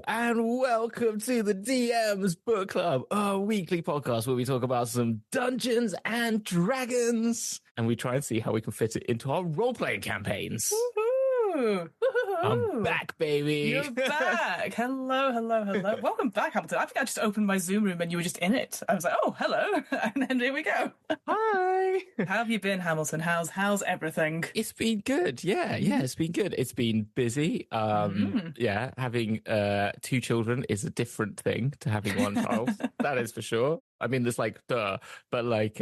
and welcome to the DM's Book Club, a weekly podcast where we talk about some Dungeons and Dragons, and we try and see how we can fit it into our role-playing campaigns. Woohoo! I'm back, baby. You're back. Hello. Welcome back, Hamilton. I think I just opened my Zoom room and you were just in it. I was like, oh, hello. And then here we go. Hi. How have you been, Hamilton? How's everything? It's been good. Yeah, it's been good. It's been busy. Yeah, having two children is a different thing to having one child. That is for sure. I mean, there's like, but like,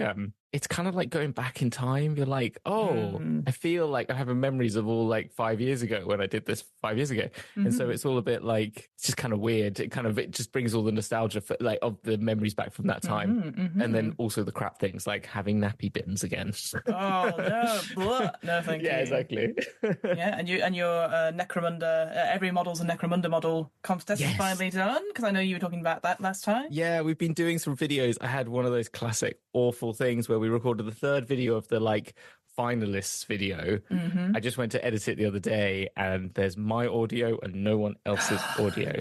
it's kind of like going back in time. You're like, I feel like I'm having memories of all like 5 years ago when I did this 5 years ago. And so it's all a bit like, it's just kind of weird. It just brings all the nostalgia of the memories back from that time. And then also the crap things like having nappy bins again. Oh, no. Blah. No, thank you. Yeah, exactly. Yeah, and your Necromunda, every model's a Necromunda model contest is finally done, because I know you were talking about that last time. Yeah, we've been doing some videos. I had one of those classic awful things where we recorded the third video of the like finalists video. I just went to edit it the other day and there's my audio and no one else's audio.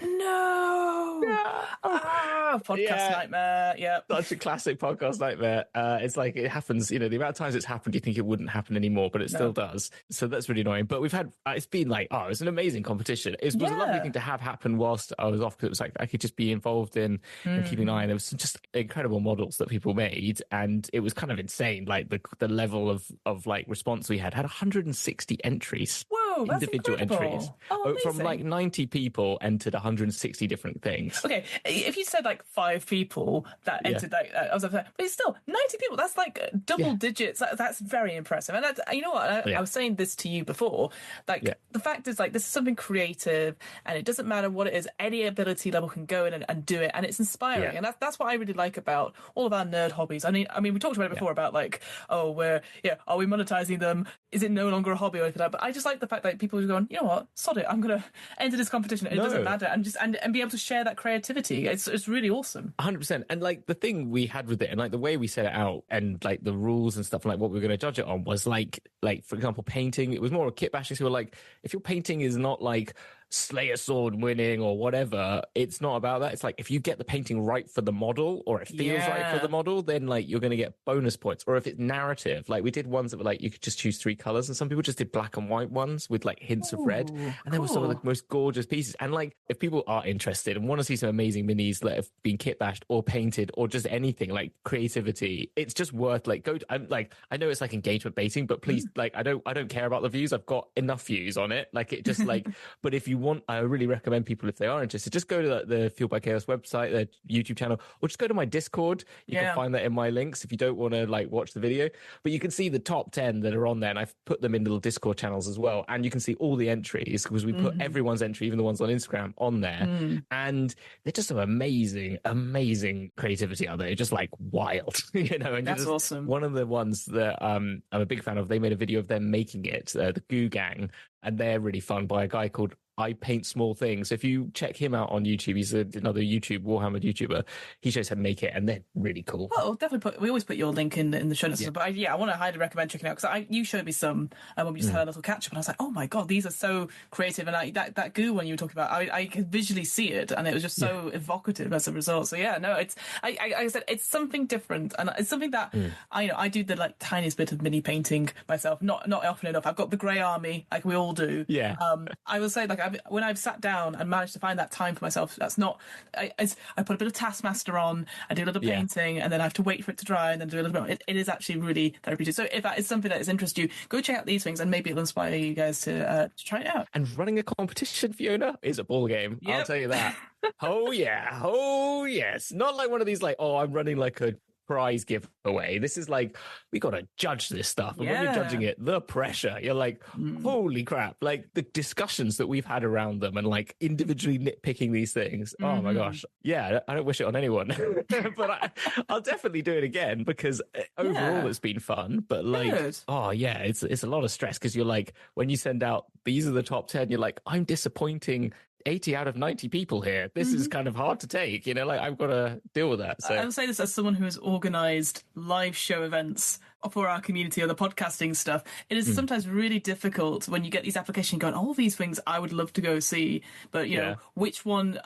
Podcast nightmare. Yep. Such a classic podcast nightmare. It's like it happens, the amount of times it's happened, you think it wouldn't happen anymore, but it still does. So that's really annoying. But we've had, it's been like, it was an amazing competition. It was a lovely thing to have happen whilst I was off, because it was like I could just be involved in and keeping an eye. And there was just incredible models that people made. And it was kind of insane. Like the level of like response we had 160 entries. Whoa, that's individual incredible. entries. Oh, from like 90 people entered 160 different things. Okay, if you said like 5 people that entered, I was upset, but it's still 90 people. That's like double digits. That's very impressive. And you know what? I was saying this to you before. Like the fact is, like, this is something creative, and it doesn't matter what it is. Any ability level can go in and do it, and it's inspiring. And that's what I really like about all of our nerd hobbies. I mean, we talked about it before about like, are we monetizing them? Is it no longer a hobby or anything like that? But I just like the fact that people are going, you know what, sod it, I'm gonna enter this competition. It doesn't matter, and be able to share that creativity. It's really awesome. 100%. And like the thing we had with it, and like the way we set it out, and like the rules and stuff, and like what we were going to judge it on was like for example, painting. It was more a kit bashing. So we're like, if your painting is not like slay a sword winning or whatever, it's not about that. It's like if you get the painting right for the model, or it feels right for the model, then like you're going to get bonus points. Or if it's narrative, like we did ones that were like you could just choose 3 colors, and some people just did black and white ones with like hints of red, and there were some of the most gorgeous pieces. And like if people are interested and want to see some amazing minis that have been kit bashed or painted or just anything like creativity, it's just worth like I know it's like engagement baiting, but please, like I don't care about the views. I've got enough views on it. Like it just like but if you want, I really recommend people, if they are interested, just go to the Fueled by Chaos website, their YouTube channel, or just go to my Discord. You can find that in my links if you don't want to like watch the video. But you can see the top 10 that are on there, and I've put them in little Discord channels as well. And you can see all the entries, because we put everyone's entry, even the ones on Instagram, on there. And they're just some amazing creativity out there. It's just like wild, And that's awesome. One of the ones that I'm a big fan of, they made a video of them making it, the Goo Gang, and they're really fun, by a guy called I Paint Small Things. If you check him out on YouTube, he's another Warhammer YouTuber. He shows how to make it, and they're really cool. Well, definitely we always put your link in the show notes. But I want to highly recommend checking out, because you showed me some when we just had a little catch up, and I was like, oh my god, these are so creative. And that goo one you were talking about, I could visually see it, and it was just so evocative as a result. So I said, it's something different, and it's something that I do the like tiniest bit of mini painting myself, not often enough. I've got the Grey Army, like we all do. I will say, like, when I've sat down and managed to find that time for myself, that's not. I put a bit of Taskmaster on, I do a little painting, and then I have to wait for it to dry, and then do a little bit. It is actually really therapeutic. So if that is something that is interests you, go check out these things, and maybe it'll inspire you guys to try it out. And running a competition, Fiona, is a ball game. I'll tell you that. Oh yes, not like one of these like, I'm running like a prize giveaway. This is like, we got to judge this stuff. And when you're judging it, the pressure, you're like, holy crap. Like the discussions that we've had around them, and like individually nitpicking these things. Oh my gosh. Yeah, I don't wish it on anyone. But I'll definitely do it again, because overall it's been fun. But like, it's a lot of stress, because you're like, when you send out, these are the top 10, you're like, I'm disappointing 80 out of 90 people here. This is kind of hard to take, like I've got to deal with that. So I'll say this as someone who has organised live show events for our community or the podcasting stuff, it is sometimes really difficult when you get these applications going, all these things I would love to go see, but you know, which one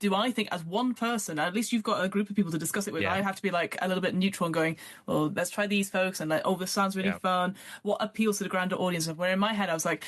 do I think as one person, at least you've got a group of people to discuss it with, I have to be like a little bit neutral and going, well, let's try these folks, and like, oh, this sounds really fun. What appeals to the grander audience? Where in my head I was like,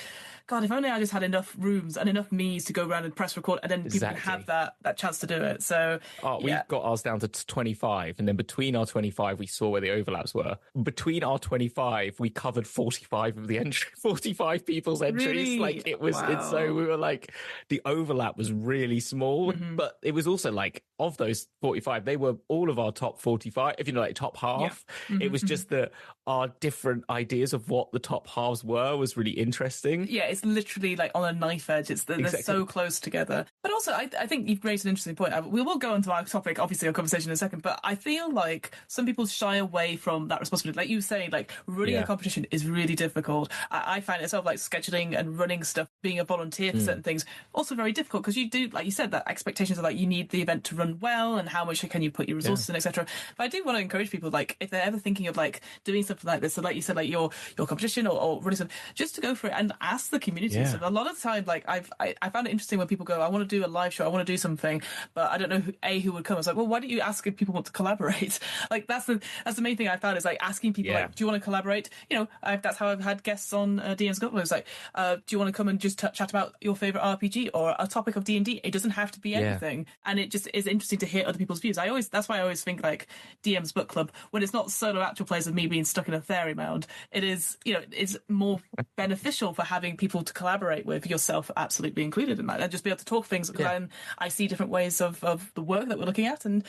God, if only I just had enough rooms and enough me's to go around and press record, and then people have that chance to do it. So we've got ours down to 25, and then between our 25, we saw where the overlaps were. Between our 25, we covered 45 of the entry, 45 people's entries. Really? Like it was, so we were like, the overlap was really small, but it was also like, of those 45, they were all of our top 45, if you know, like top half. It was just that our different ideas of what the top halves was really interesting. Yeah, it's literally like on a knife edge. They're so close together. But also, I think you've raised an interesting point. We will go into our topic, obviously, our conversation in a second, but I feel like some people shy away from that responsibility. Like you saying, like running a competition is really difficult. I find it sort of like scheduling and running stuff, being a volunteer for certain things, also very difficult, because you do, like you said, that expectations are like, you need the event to run well, and how much can you put your resources in, etc. But I do want to encourage people, like, if they're ever thinking of like doing something like this, so like you said, like your competition or running something, just to go for it and ask the community. So a lot of the time, like I found it interesting when people go, I want to do a live show, I want to do something, but I don't know who would come. I was like, well, why don't you ask if people want to collaborate? Like that's the main thing I found, is like asking people, like, do you want to collaborate? You know, that's how I've had guests on DM's Got. It was like, do you want to come and just chat about your favorite RPG or a topic of D&D? It doesn't have to be anything, and it just is interesting to hear other people's views. That's why I always think like DM's Book Club, when it's not solo actual plays of me being stuck in a fairy mound, it is, you know, it's more beneficial for having people to collaborate with, yourself absolutely included in that, and just be able to talk things, because then I see different ways of the work that we're looking at. And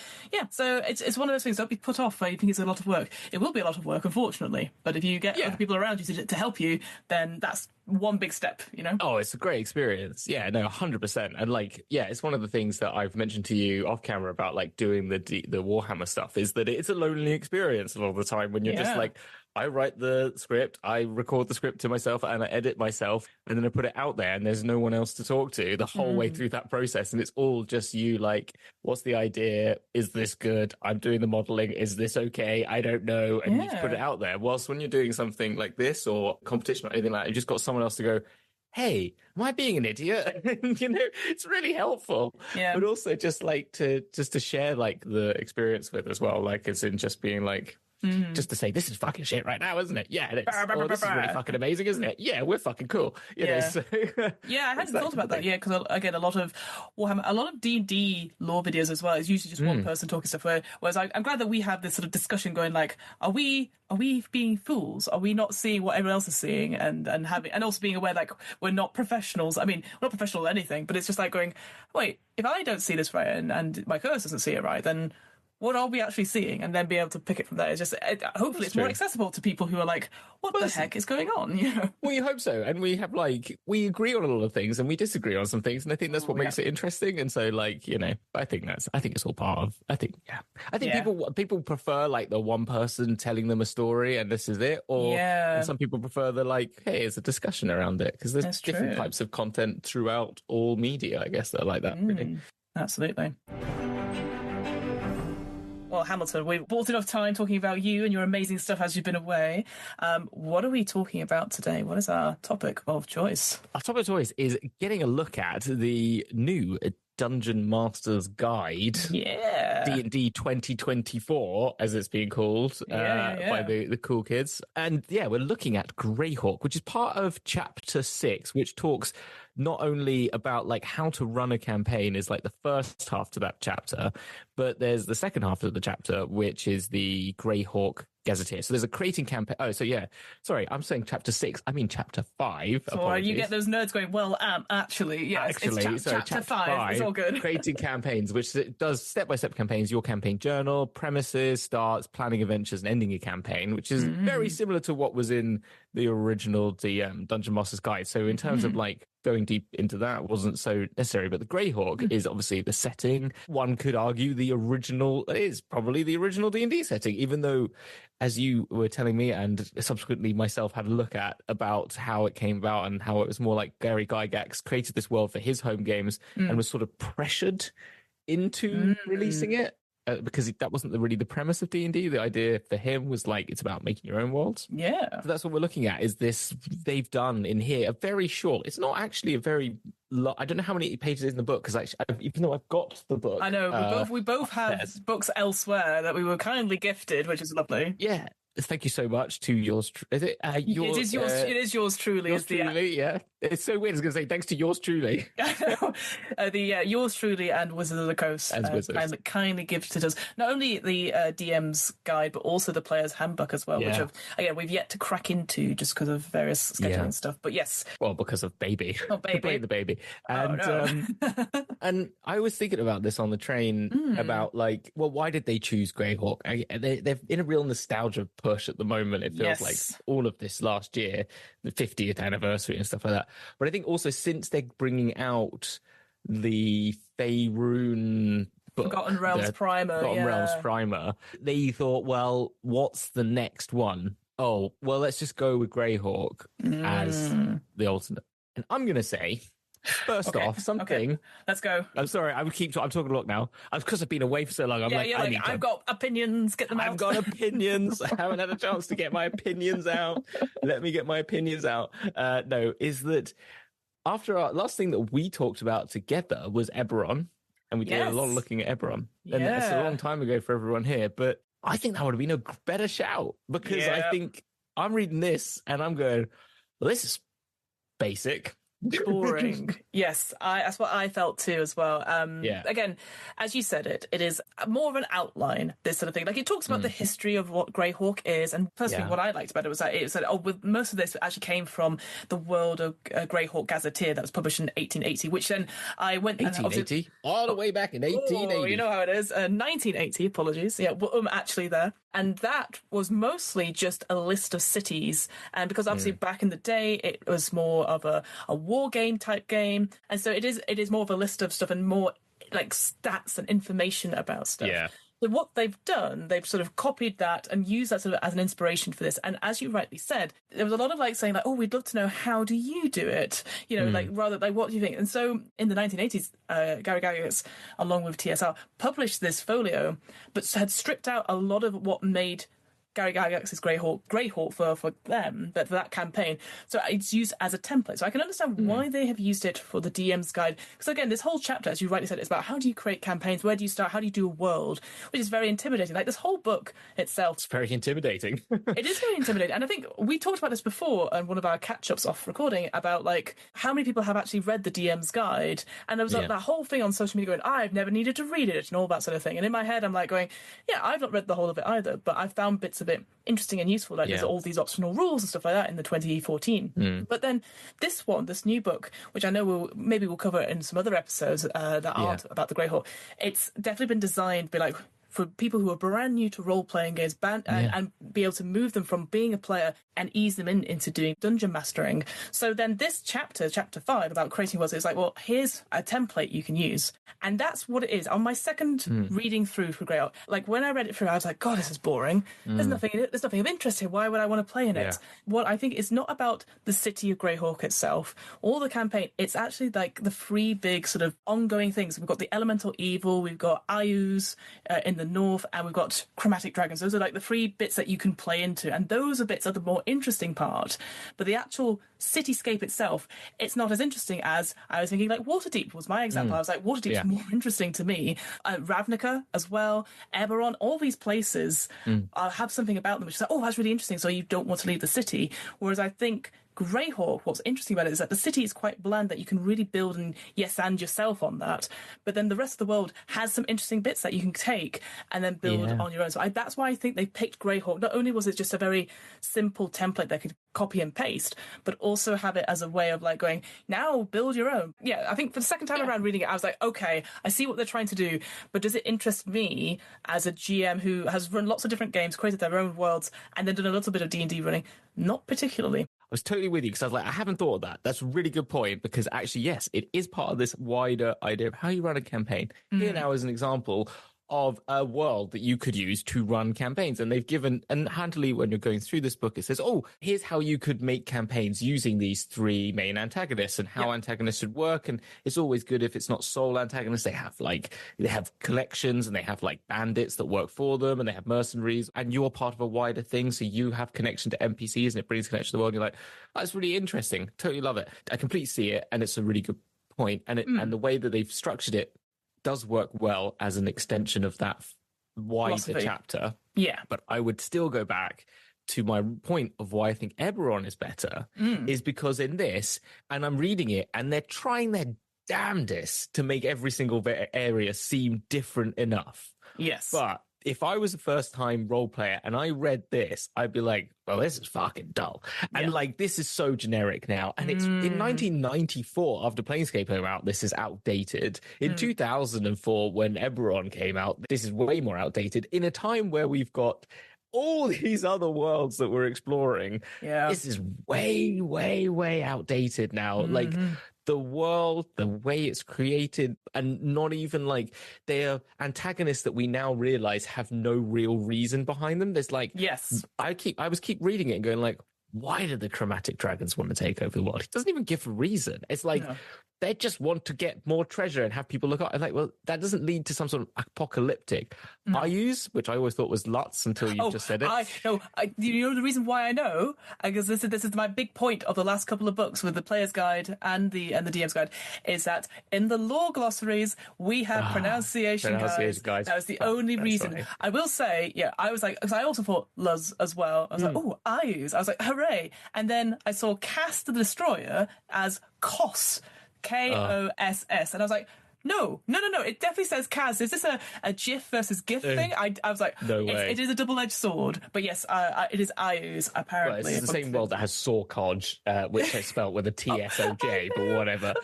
so it's one of those things, don't be put off where you think it's a lot of work. It will be a lot of work, unfortunately, but if you get other people around you to help you, then that's one big step, you know? Oh, it's a great experience. Yeah, no, 100%. And like, it's one of the things that I've mentioned to you off camera about like doing the Warhammer stuff, is that it's a lonely experience a lot of the time when you're just like, I write the script, I record the script to myself, and I edit myself, and then I put it out there, and there's no one else to talk to the whole way through that process. And it's all just you, like, what's the idea? Is this good? I'm doing the modeling. Is this okay? I don't know. And you just put it out there. Whilst when you're doing something like this or competition or anything like that, you just got someone else to go, hey, am I being an idiot? You know, it's really helpful. But also just like to share like the experience with as well. Like, it's in just being like, just to say, this is fucking shit right now, isn't it? Yeah, it is. Oh, this is really fucking amazing, isn't it? Yeah, we're fucking cool. You know, so, I hadn't thought about that. Because again, a lot of Warhammer, a lot of D&D lore videos as well is usually just one person talking stuff. Whereas I'm glad that we have this sort of discussion going, like, are we being fools? Are we not seeing what everyone else is seeing, and also being aware, like, we're not professionals. I mean, we're not professional at anything, but it's just like going, wait, if I don't see this right and my co-host doesn't see it right, then what are we actually seeing? And then be able to pick it from there. It's just, hopefully it's more accessible to people who are like, what the heck is going on? You know? We hope so. And we have like, we agree on a lot of things and we disagree on some things. And I think that's what makes it interesting. And so like, you know, I think it's all part of, I think people prefer like the one person telling them a story and this is it. Or and some people prefer the like, hey, it's a discussion around it. Because there's different types of content throughout all media, I guess, that are like that. Really. Absolutely. Well, Hamilton, we've bought enough time talking about you and your amazing stuff as you've been away. What are we talking about today? What is our topic of choice? Our topic of choice is getting a look at the new Dungeon Master's Guide. D&D 2024, as it's being called by the cool kids. And we're looking at Greyhawk, which is part of Chapter 6, which talks not only about like how to run a campaign is like the first half to that chapter, but there's the second half of the chapter, which is the Greyhawk Gazetteer. So there's a creating campaign. Oh, so sorry, I'm saying chapter 6. I mean chapter 5. So you get those nerds going, well, actually, it's chapter 5. It's all good. Creating campaigns, which does step-by-step campaigns, your campaign journal, premises, starts, planning adventures, and ending a campaign, which is very similar to what was in the original Dungeon Master's Guide. So in terms of like going deep into that wasn't so necessary, but the Greyhawk is obviously the setting. One could argue is probably the original D&D setting, even though, as you were telling me and subsequently myself had a look at about how it came about and how it was more like Gary Gygax created this world for his home games and was sort of pressured into releasing it. because that wasn't really the premise of D&D. The idea for him was like, it's about making your own worlds. Yeah. So that's what we're looking at, is this, they've done in here a very short, it's not actually a very I don't know how many pages is in the book, because even though I've got the book. I know, we both have books elsewhere that we were kindly gifted, which is lovely. Yeah. Thank you so much to yours. Is it yours? It is yours. It is yours truly. Yours truly, yeah. It's so weird. I was going to say thanks to yours truly. Yours truly and Wizards of the Coast kindly gifted us not only the DM's guide but also the player's handbook as well, which we've yet to crack into just because of various scheduling stuff. But yes, well, because of baby, baby, the baby, and and I was thinking about this on the train about like, well, why did they choose Greyhawk? They're in a real nostalgia push at the moment. It feels like all of this last year, the 50th anniversary and stuff like that. But I think also since they're bringing out the Faerun book, Forgotten Realms Primer, they thought, well, what's the next one? Oh, well, let's just go with Greyhawk as the alternate. And I'm going to say, first off, something. Okay. Let's go. I'm sorry. I'm talking a lot now. Because I've been away for so long. I've got opinions. Get them out. I've got opinions. I haven't had a chance to get my opinions out. Let me get my opinions out. Is that after our last thing that we talked about together was Eberron, and we did a lot of looking at Eberron. And it's a long time ago for everyone here, but I think that would have been a better shout, because I think I'm reading this and I'm going, well, this is basic. Boring. Yes, that's what I felt too as well. Again, as you said, it is more of an outline, this sort of thing. Like, it talks about the history of what Greyhawk is, and personally what I liked about it was that it said, with most of this actually came from the World of Greyhawk Gazetteer that was published in 1880, which then I went 1880 all the way back in 1880. Oh, you know how it is. 1980. Apologies. Yeah, actually there. And that was mostly just a list of cities. And because obviously back in the day, it was more of a war game type game. And so it is more of a list of stuff and more like stats and information about stuff. Yeah. So what they've done, they've sort of copied that and used that sort of as an inspiration for this. And as you rightly said, there was a lot of like saying like, oh, we'd love to know, how do you do it? You know, like rather like, what do you think? And so in the 1980s, Gary Gygax, along with TSR, published this folio, but had stripped out a lot of what made Gary Gygax's Greyhawk for them, but for that campaign. So it's used as a template. So I can understand why they have used it for the DM's guide. Because again, this whole chapter, as you rightly said, is about how do you create campaigns? Where do you start? How do you do a world? Which is very intimidating. Like, this whole book itself. It's very intimidating. It is very intimidating. And I think we talked about this before on one of our catch-ups off recording about like how many people have actually read the DM's guide. And there was that whole thing on social media going, I've never needed to read it and all that sort of thing. And in my head, I'm like going, yeah, I've not read the whole of it either, but I've found bits of it interesting and useful. Like there's all these optional rules and stuff like that in the 2014. But then this new book, which I know we'll cover in some other episodes that aren't about the Greyhawk, it's definitely been designed to be like for people who are brand new to role-playing games and be able to move them from being a player and ease them into doing dungeon mastering. So then this chapter 5 about creating worlds, is like, well, here's a template you can use. And that's what it is. On my second reading through for Greyhawk, like when I read it through, I was like, God, this is boring. There's nothing of interest here. Why would I want to play in it? What I think is not about the city of Greyhawk itself or the campaign. It's actually like the three big sort of ongoing things. We've got the elemental evil, we've got Ayus in the north, and we've got chromatic dragons. Those are like the three bits that you can play into, and those bits are the more interesting part. But the actual cityscape itself, it's not as interesting as I was thinking. Like Waterdeep was my example. I was like, Waterdeep's more interesting to me. Ravnica as well, Eberron, all these places have something about them which is like, oh, that's really interesting, so you don't want to leave the city. Whereas I think Greyhawk, what's interesting about it is that the city is quite bland, that you can really build and and yourself on that. But then the rest of the world has some interesting bits that you can take and then build on your own. So that's why I think they picked Greyhawk. Not only was it just a very simple template they could copy and paste, but also have it as a way of like going, now build your own. Yeah, I think for the second time around reading it, I was like, okay, I see what they're trying to do, but does it interest me as a GM who has run lots of different games, created their own worlds, and then done a little bit of D&D running? Not particularly. I was totally with you, because I was like, I haven't thought of that. That's a really good point, because actually, yes, it is part of this wider idea of how you run a campaign. Here now, as an example, of a world that you could use to run campaigns. And they've given, and handily when you're going through this book, it says, oh, here's how you could make campaigns using these three main antagonists and how antagonists should work. And it's always good if it's not sole antagonists. They have collections and they have like bandits that work for them and they have mercenaries and you're part of a wider thing. So you have connection to NPCs and it brings connection to the world. You're like, that's really interesting. Totally love it. I completely see it. And it's a really good point. And and the way that they've structured it does work well as an extension of that wider chapter. Yeah. But I would still go back to my point of why I think Eberron is better is because in this, and I'm reading it, and they're trying their damnedest to make every single area seem different enough. Yes. But if I was a first-time role player and I read this, I'd be like, well, this is fucking dull. And like, this is so generic now. And it's in 1994, after Planescape came out, this is outdated. In 2004, when Eberron came out, this is way more outdated. In a time where we've got all these other worlds that we're exploring, this is way, way, way outdated now. Like, the world, the way it's created, and not even like they're antagonists that we now realize have no real reason behind them. There's like, I was keep reading it and going like, why did the chromatic dragons want to take over the world? It doesn't even give a reason. It's like, they just want to get more treasure and have people look up. I'm like, well, that doesn't lead to some sort of apocalyptic. I use, which I always thought was Lutz until you just said it. You know the reason why I know? Because this is my big point of the last couple of books with the player's guide and the DM's guide, is that in the lore glossaries, we have pronunciation guides. That was the only reason. Right. I will say, I was like, because I also thought Luz as well. I was like, oh, I use. I was like, hooray. And then I saw Cast the Destroyer as Kos. K-O-S-S. And I was like, no. It definitely says Kaz. Is this a GIF versus GIF thing? I was like, no way. It is a double-edged sword. But yes, it is Ayus, apparently. Well, it's the same world that has Sorkoj, which I spelt with a T-S-O-J, but whatever.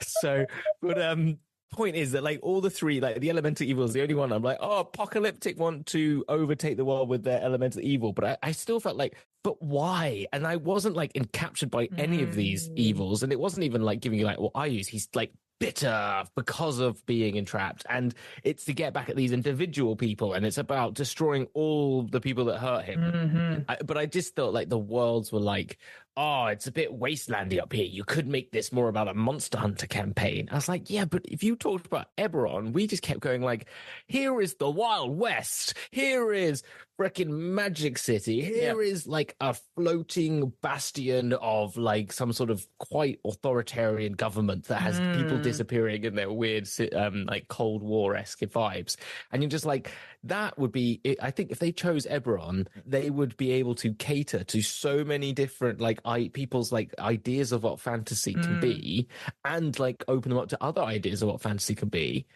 So, but point is that like all the three, like the elemental evil is the only one I'm like, oh, apocalyptic want to overtake the world with their elemental evil, but I still felt like, but why? And I wasn't like captured by any of these evils, and it wasn't even like giving you like, well, I use, he's like bitter because of being entrapped, and it's to get back at these individual people, and it's about destroying all the people that hurt him. But I just felt like the worlds were like, oh, it's a bit wastelandy up here. You could make this more about a Monster Hunter campaign. I was like, yeah, but if you talked about Eberron, we just kept going like, here is the Wild West. Here is freaking Magic City. Here is like a floating bastion of like some sort of quite authoritarian government that has people disappearing in their weird like Cold War-esque vibes. And you're just like, that would be, I think if they chose Eberron, they would be able to cater to so many different like people's like ideas of what fantasy can be, and like open them up to other ideas of what fantasy can be.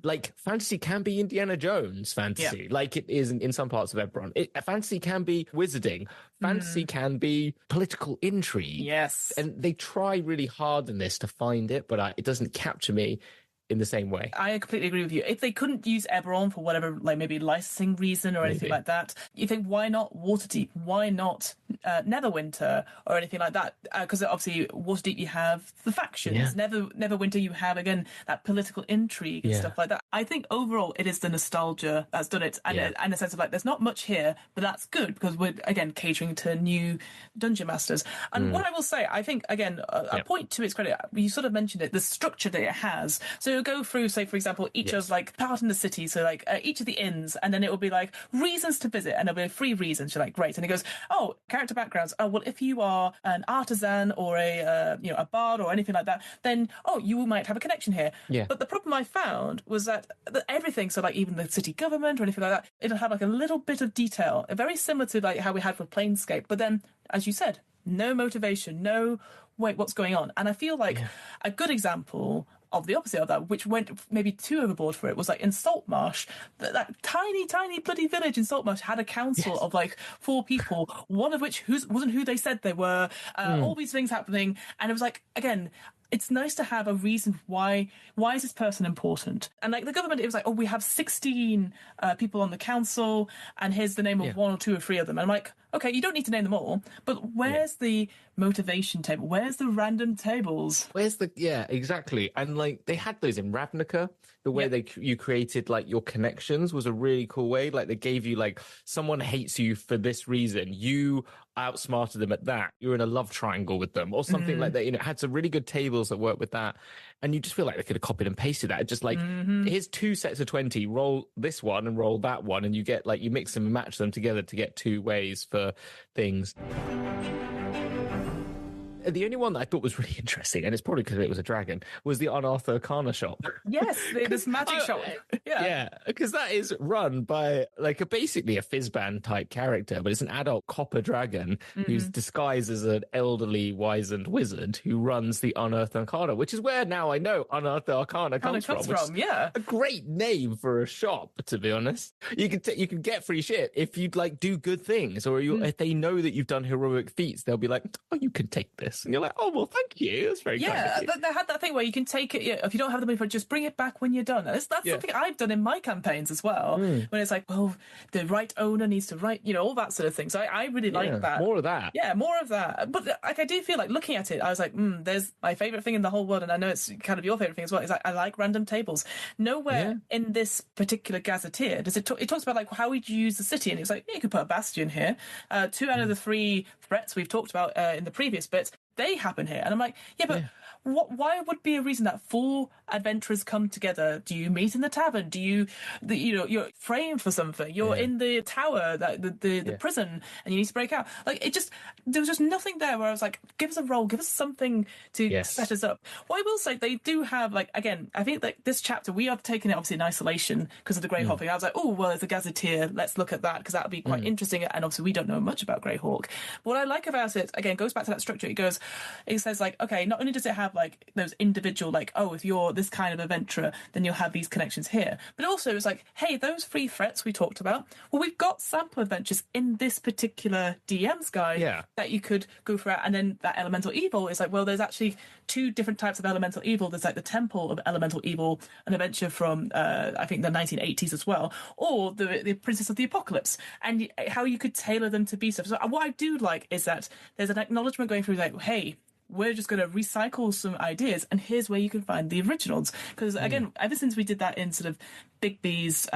Like fantasy can be Indiana Jones fantasy, like it is in some parts of Eberron. Fantasy can be wizarding. Fantasy can be political intrigue. Yes. And they try really hard in this to find it, but it doesn't capture me in the same way. I completely agree with you. If they couldn't use Eberron for whatever, like maybe licensing reason or anything like that, you think, why not Waterdeep? Why not Neverwinter or anything like that? Because obviously Waterdeep, you have the factions. Neverwinter, you have, again, that political intrigue and stuff like that. I think overall it is the nostalgia that's done it, and a sense of like, there's not much here, but that's good because we're, again, catering to new dungeon masters. And what I will say, I think, again, a point to its credit, you sort of mentioned it, the structure that it has. So you'll go through, say, for example, each of like part in the city, so like each of the inns, and then it will be like reasons to visit, and it'll be 3 reasons. You're like, great. And he goes, oh, character backgrounds. Oh, well, if you are an artisan or a bard or anything like that, then you might have a connection here. But the problem I found was that everything, so like even the city government or anything like that, it'll have like a little bit of detail, very similar to like how we had for Planescape. But then, as you said, no motivation, no wait, what's going on? And I feel like a good example of the opposite of that, which went maybe too overboard for it, was like in Saltmarsh. That tiny bloody village in Saltmarsh had a council of like 4 people, one of which wasn't who they said they were, all these things happening. And it was like, again, it's nice to have a reason why is this person important. And like the government, it was like, oh, we have 16 people on the council, and here's the name of one or two or three of them. And I'm like, okay, you don't need to name them all, but where's the motivation table? Where's the random tables? Where's the exactly? And like they had those in Ravnica. The way you created like your connections was a really cool way. Like they gave you like, someone hates you for this reason, you outsmarted them at that, you're in a love triangle with them or something like that. You know, it had some really good tables that work with that, and you just feel like they could have copied and pasted that. Just like, here's 2 sets of 20, roll this one and roll that one, and you get like, you mix them and match them together to get 2 ways for things. The only one that I thought was really interesting, and it's probably because it was a dragon, was the Unearthed Arcana shop. Yes, this magic shop. Yeah, because that is run by like basically a Fizzband type character, but it's an adult copper dragon who's disguised as an elderly wizened wizard who runs the Unearthed Arcana, which is where now I know Unearthed Arcana comes from. Yeah, a great name for a shop, to be honest. You can get free shit if you'd like do good things, or if they know that you've done heroic feats, they'll be like, oh, you can take this. And you're like, oh, well, thank you. That's very kind of you. They had that thing where you can take it, if you don't have the money for it, just bring it back when you're done. That's something I've done in my campaigns as well, when it's like, well, the right owner needs to write, all that sort of thing. So I really like that. More of that. Yeah, more of that. But like, I do feel like looking at it, I was like, there's my favourite thing in the whole world, and I know it's kind of your favourite thing as well, is like, I like random tables. Nowhere in this particular Gazetteer does it talks about like, how would you use the city, and it's like, you could put a bastion here. 2 out of the 3 threats we've talked about in the previous bits, they happen here. And I'm like, but why would be a reason that 4 adventurers come together? Do you meet in the tavern? Do you're framed for something? You're in the tower, the prison, and you need to break out. Like, there was just nothing there where I was like, give us a role, give us something to set us up. What I will say, they do have, like, again, I think like this chapter, we have taken it obviously in isolation because of the Greyhawk thing. I was like, oh, well, it's a Gazetteer, let's look at that, because that would be quite interesting. And obviously we don't know much about Greyhawk. But what I like about it, again, goes back to that structure. It says like, okay, not only does it have like those individual, like, oh, if you're this kind of adventurer, then you'll have these connections here. But also it's like, hey, those 3 threats we talked about, well, we've got sample adventures in this particular DM's guide that you could go through. And then that elemental evil is like, well, there's actually 2 different types of elemental evil. There's like the Temple of Elemental Evil, an adventure from I think the 1980s as well, or the Princess of the Apocalypse, and how you could tailor them to be stuff. So what I do like is that there's an acknowledgement going through like, hey, we're just going to recycle some ideas, and here's where you can find the originals. Because again, ever since we did that in sort of Bigby's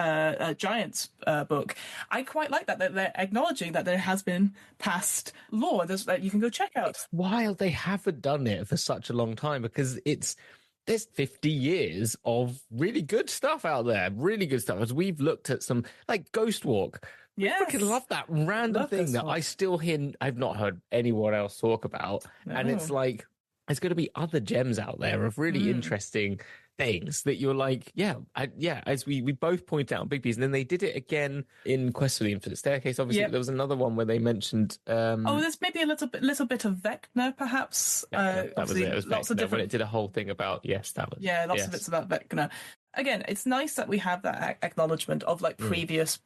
Giants book, I quite like that they're acknowledging that there has been past lore that you can go check out. It's wild they haven't done it for such a long time, because there's 50 years of really good stuff out there, really good stuff. As we've looked at some, like Ghost Walk. Yes. I freaking love that random thing that I still hear, I've not heard anyone else talk about. No. And it's like, there's going to be other gems out there of really interesting things that you're like, as we both point out on Big Bees. And then they did it again in Quest for the Infinite Staircase. Obviously, there was another one where they mentioned... there's maybe a little bit of Vecna, perhaps. That was it. It was lots Vecna, of different... when it did a whole thing about... Yes, that was... Yeah, lots of bits about Vecna. Again, it's nice that we have that acknowledgement of like previous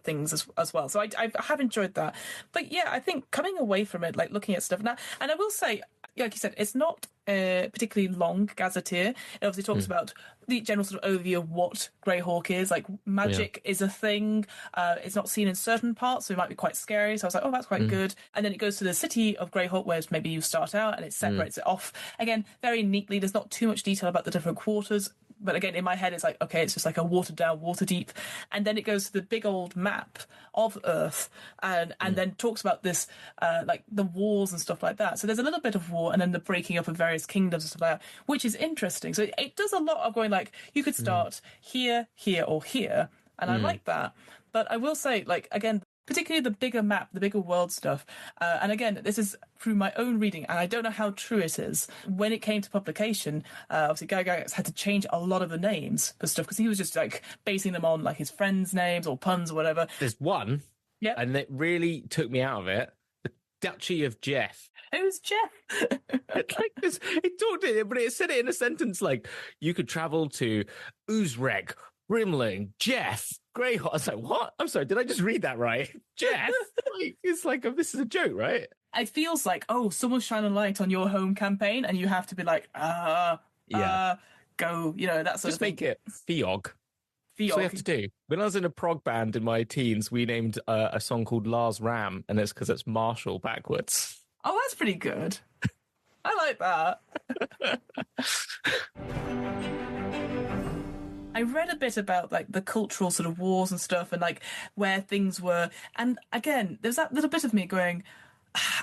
things as well. So I have enjoyed that. But yeah, I think coming away from it, like looking at stuff now, and I will say, like you said, it's not a particularly long Gazetteer. It obviously talks about the general sort of overview of what Greyhawk is. Like, magic is a thing. It's not seen in certain parts, so it might be quite scary. So I was like, oh, that's quite good. And then it goes to the city of Greyhawk, where maybe you start out, and it separates it off. Again, very neatly. There's not too much detail about the different quarters. But again, in my head, it's like, okay, it's just like a watered down, water deep. And then it goes to the big old map of Earth and then talks about this, like the wars and stuff like that. So there's a little bit of war and then the breaking up of various kingdoms and stuff like that, which is interesting. So it does a lot of going like, you could start here, here, or here. And I like that. But I will say, like, again, particularly the bigger map, the bigger world stuff. And again, this is through my own reading, and I don't know how true it is. When it came to publication, obviously Gary Gygax had to change a lot of the names for stuff, because he was just like basing them on like his friends' names or puns or whatever. There's one, and it really took me out of it. The Duchy of Jeff. Who's Jeff? Like this, it talked it, but it said it in a sentence like, you could travel to Uzrek, Rimling, Jeff, Greyhawk. I was like, what? I'm sorry, did I just read that right? Jeff? Like, it's like, this is a joke, right? it feels like, oh, someone's shining a light on your home campaign, and you have to be like, go, that sort Just of thing. make it Fiog. That's what you have to do. When I was in a prog band in my teens, we named a song called Lars Ram, and it's because it's Marshall backwards. Oh, that's pretty good. I like that. I read a bit about like the cultural sort of wars and stuff, and like where things were. And again, there's that little bit of me going,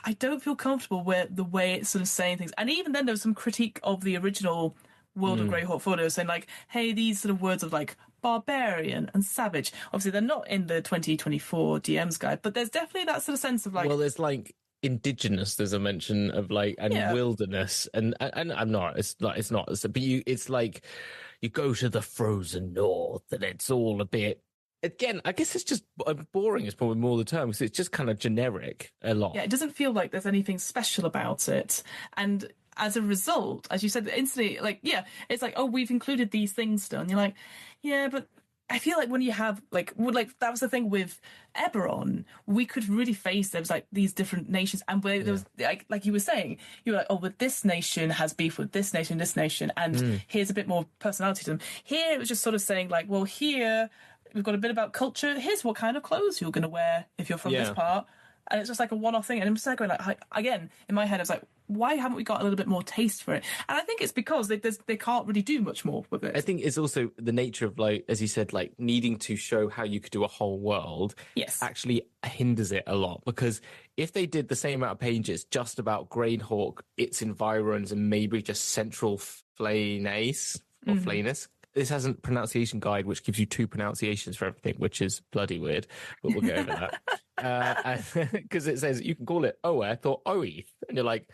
I don't feel comfortable with the way it's sort of saying things. And even then, there was some critique of the original World of Greyhawk photos saying like, hey, these sort of words of like barbarian and savage. Obviously, they're not in the 2024 DM's guide, but there's definitely that sort of sense of like. Well, there's like indigenous. There's a mention of like wilderness, and I'm not. It's not. But it's like you go to the frozen north, and it's all a bit. Again, I guess it's just boring. Is probably more the term because it's just kind of generic a lot. Yeah, it doesn't feel like there's anything special about it, and as a result, as you said, instantly, like, it's like, oh, we've included these things still. And you're like, yeah, but I feel like when you have, like that was the thing with Eberron, we could really face there was like these different nations. And where there was, like you were saying, you were like, oh, but this nation has beef with this nation, and here's a bit more personality to them. Here, it was just sort of saying, like, well, here, we've got a bit about culture. Here's what kind of clothes you're going to wear if you're from this part. And it's just like a one-off thing. And I'm just like going like, again, in my head, I was like, why haven't we got a little bit more taste for it? And I think it's because they can't really do much more with it. I think it's also the nature of, like, as you said, like needing to show how you could do a whole world. Yes. Actually hinders it a lot, because if they did the same amount of pages just about Greyhawk, its environs, and maybe just Central Flayness or Flayness. This has a pronunciation guide which gives you 2 pronunciations for everything, which is bloody weird, but we'll get over that. Because it says you can call it Oeth or Oeth, and you're like,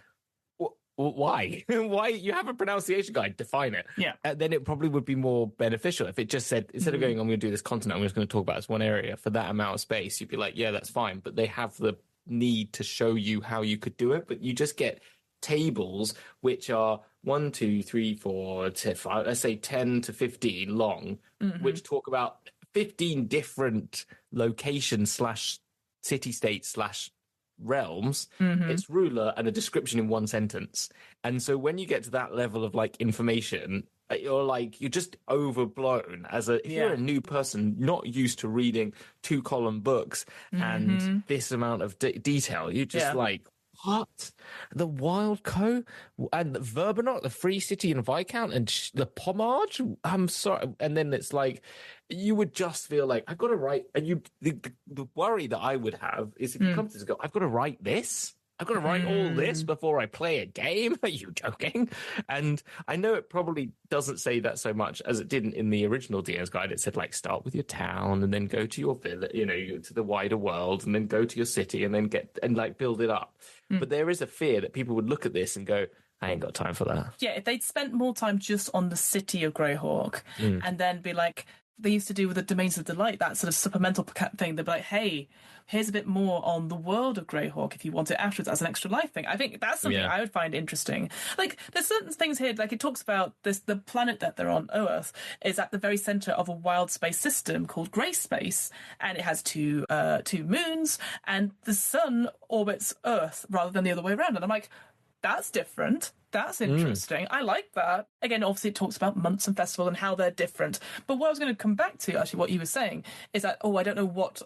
why? Why? You have a pronunciation guide, define it. Yeah. Then it probably would be more beneficial if it just said, instead of going, I'm going to do this continent, I'm just going to talk about this one area for that amount of space, you'd be like, yeah, that's fine. But they have the need to show you how you could do it, but you just get tables which are 1, 2, 3, 4, 5, let's say 10 to 15 long, which talk about 15 different locations / city states / realms, its ruler, and a description in one sentence. And so when you get to that level of like information, you're just overblown if you're a new person not used to reading 2-column books and this amount of detail, you're just like, what? The Wild Co and the Verbanot, the Free City and Viscount, and the Pommage? I'm sorry. And then it's like, you would just feel like, I've got to write. And the worry that I would have is if you come to this and go, I've got to write this. I've got to write all this before I play a game. Are you joking? And I know it probably doesn't say that so much as it didn't in the original DM's guide. It said, like, start with your town and then go to your village, to the wider world, and then go to your city and then build it up. But there is a fear that people would look at this and go, I ain't got time for that. Yeah, if they'd spent more time just on the city of Greyhawk and then be like, they used to do with the Domains of Delight, that sort of supplemental thing. They'd be like, hey, here's a bit more on the world of Greyhawk if you want it afterwards as an extra life thing. I think that's something I would find interesting. Like, there's certain things here, like it talks about the planet that they're on, Earth, is at the very center of a wild space system called Grey Space, and it has two moons, and the sun orbits Earth rather than the other way around. And I'm like, that's different. That's interesting. I like that. Again, obviously it talks about months and festival and how they're different. But what I was going to come back to, actually, what you were saying, is that, I don't know what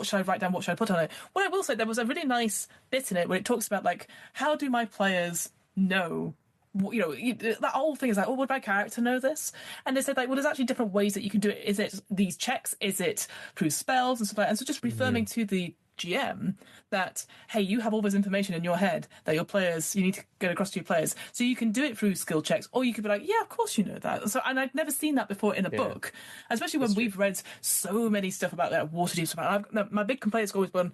should I write down, what should I put on it? What I will say, there was a really nice bit in it where it talks about, like, how do my players know? That whole thing is like, would my character know this? And they said, like, well, there's actually different ways that you can do it. Is it these checks? Is it through spells and stuff like that? And so just reaffirming to the GM that, hey, you have all this information in your head that your players, you need to get across to your players, so you can do it through skill checks, or you could be like, yeah, of course you know that. So, and I've never seen that before in a book, especially when we've read so many stuff about that Waterdeep stuff. My big complaint has always been,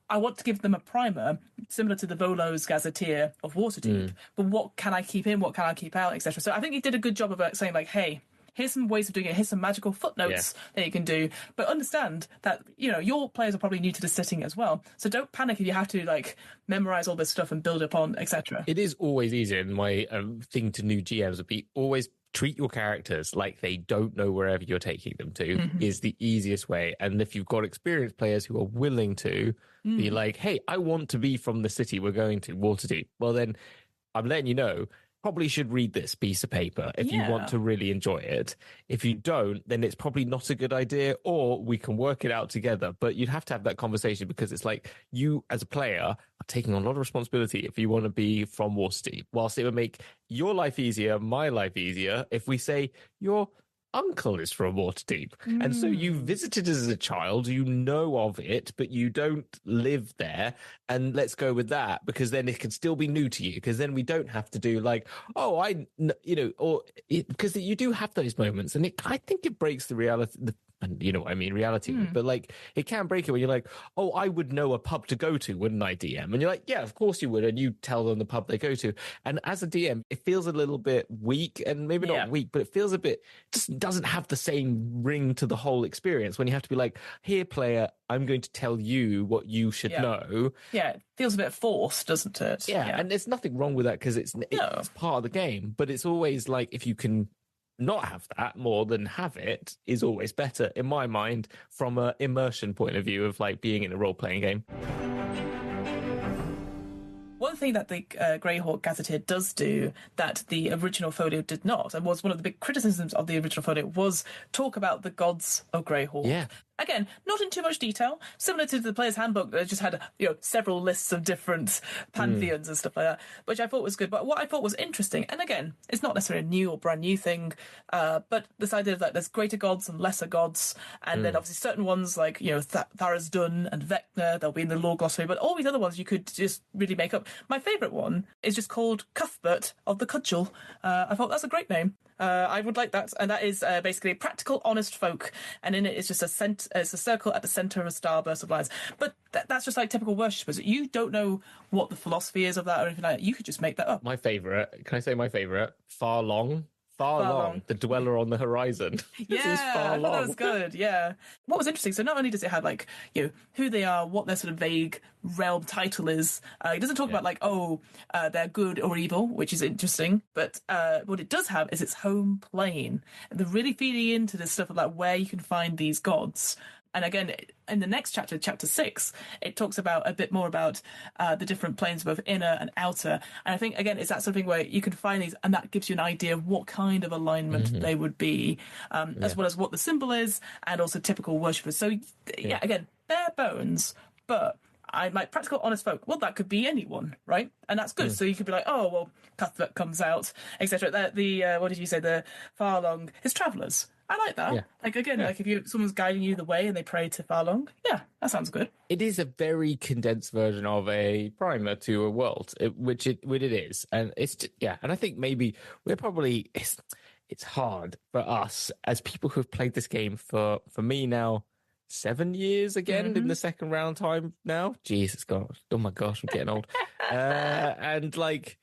I want to give them a primer similar to the Volo's Gazetteer of Waterdeep, but what can I keep in, what can I keep out, etc. So I think he did a good job of saying, like, hey, here's some ways of doing it. Here's some magical footnotes that you can do. But understand that, your players are probably new to the setting as well. So don't panic if you have to, like, memorize all this stuff and build upon, etc. It is always easier. And my thing to new GMs would be always treat your characters like they don't know wherever you're taking them to is the easiest way. And if you've got experienced players who are willing to be like, hey, I want to be from the city we're going to, Waterdeep, well, then I'm letting you know, probably should read this piece of paper if you want to really enjoy it. If you don't, then it's probably not a good idea, or we can work it out together. But you'd have to have that conversation, because it's like you as a player are taking on a lot of responsibility if you want to be from Waterdeep, whilst it would make your life easier, my life easier, if we say your uncle is from Waterdeep. And so you visited as a child, you know of it, but you don't live there. And let's go with that, because then it can still be new to you, because then we don't have to do like, oh, because you do have those moments. And I think it breaks the reality, and you know what I mean, reality, but like it can break it when you're like, oh, I would know a pub to go to, wouldn't I, DM? And you're like, yeah, of course you would. And you tell them the pub they go to. And as a DM, it feels a little bit weak, and maybe not weak, but it feels a bit, just doesn't have the same ring to the whole experience when you have to be like, here, player, I'm going to tell you what you should know. Yeah, it feels a bit forced, doesn't it? Yeah, and there's nothing wrong with that, because it's part of the game. But it's always like, if you can not have that more than have it, is always better, in my mind, from an immersion point of view of like being in a role-playing game. One thing that the Greyhawk Gazetteer does do that the original folio did not, and was one of the big criticisms of the original folio, was talk about the gods of Greyhawk. Yeah. Again, not in too much detail. Similar to the player's handbook, that just had several lists of different pantheons and stuff like that, which I thought was good. But what I thought was interesting, and again, it's not necessarily a new or brand new thing, but this idea of that there's greater gods and lesser gods, and then obviously certain ones like Tharizdun and Vecna, they'll be in the lore glossary, but all these other ones you could just really make up. My favourite one is just called Cuthbert of the Cudgel. I thought that's a great name. I would like that, and that is basically practical, honest folk, and in it it's just it's a circle at the centre of a starburst of lines. But that's just like typical worshippers. You don't know what the philosophy is of that or anything like that. You could just make that up. My favourite, can I say my favourite? Far Long, the dweller on the horizon. Yeah, I thought that was good. Yeah. What was interesting, so not only does it have like, who they are, what their sort of vague realm title is, it doesn't talk about like, they're good or evil, which is interesting, but what it does have is its home plane. And they're really feeding into this stuff about where you can find these gods. And again, in the next chapter, chapter 6, it talks about a bit more about the different planes, both inner and outer. And I think, again, it's that sort of thing where you can find these, and that gives you an idea of what kind of alignment they would be, as well as what the symbol is, and also typical worshippers. So, again, bare bones, but I like practical, honest folk. Well, that could be anyone, right? And that's good. So you could be like, oh, well, Cuthbert comes out, etc. What did you say? The Farlong is travellers. I like that. Yeah. Like, again, like if someone's guiding you the way and they pray to Farlong, that sounds good. It is a very condensed version of a primer to a world, which it is. And it's just, and I think maybe we're probably, it's hard for us as people who have played this game for me now, 7 years again in the second round time now. Jesus God. Oh my gosh, I'm getting old. And like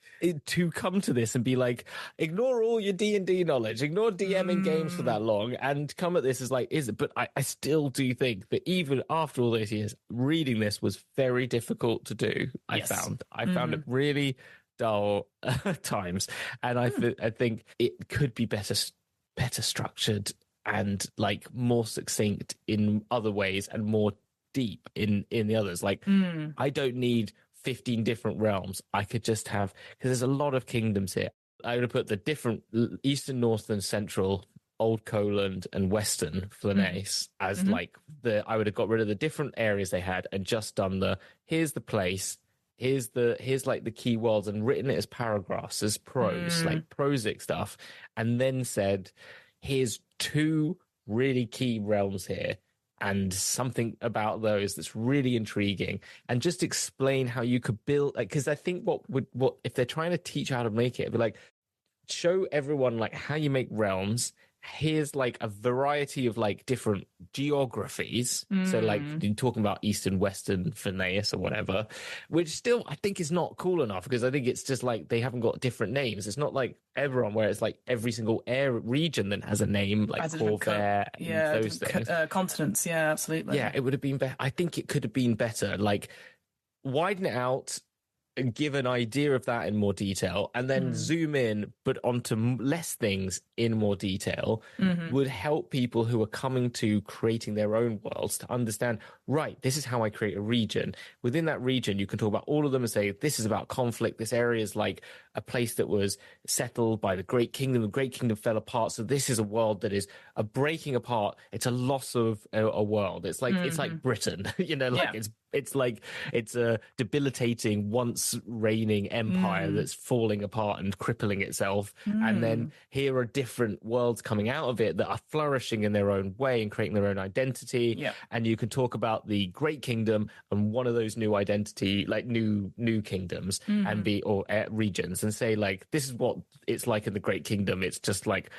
to come to this and be like, ignore all your D&D knowledge, ignore DMing games for that long, and come at this as like, is it? But I still do think that even after all those years, reading this was very difficult to do. I found it really dull at times, and I think it could be better structured and like more succinct in other ways and more deep in the others. Like I don't need 15 different realms. I could just have, because there's a lot of kingdoms here. I would put the different eastern, northern, central, old Coland and western Flanace as like I would have got rid of the different areas they had and just done here's the place, here's like the key words, and written it as paragraphs, as prose, like prosic stuff, and then said, here's 2 really key realms here and something about those that's really intriguing, and just explain how you could build, like, because I think what if they're trying to teach how to make it, it'd be like, show everyone like how you make realms. Here's like a variety of like different geographies. So like you're talking about Eastern, Western, Phineas or whatever, which still I think is not cool enough, because I think it's just like they haven't got different names. It's not like everyone, where it's like every single region then has a name, like Corvair and those things. Continents, yeah, absolutely. Yeah, it would have been better. I think it could have been better. Like widen it out, give an idea of that in more detail and then zoom in, but onto less things in more detail would help people who are coming to creating their own worlds to understand, right, this is how I create a region. Within that region, you can talk about all of them and say, this is about conflict. This area is like a place that was settled by the Great Kingdom. The Great Kingdom fell apart. So this is a world that is a breaking apart. It's a loss of a world. It's like Britain, it's a debilitating once reigning empire that's falling apart and crippling itself. And then here are different worlds coming out of it that are flourishing in their own way and creating their own identity. Yeah. And you can talk about the Great Kingdom and one of those new identity, like new kingdoms or regions, and say, like, this is what it's like in the Great Kingdom. It's just like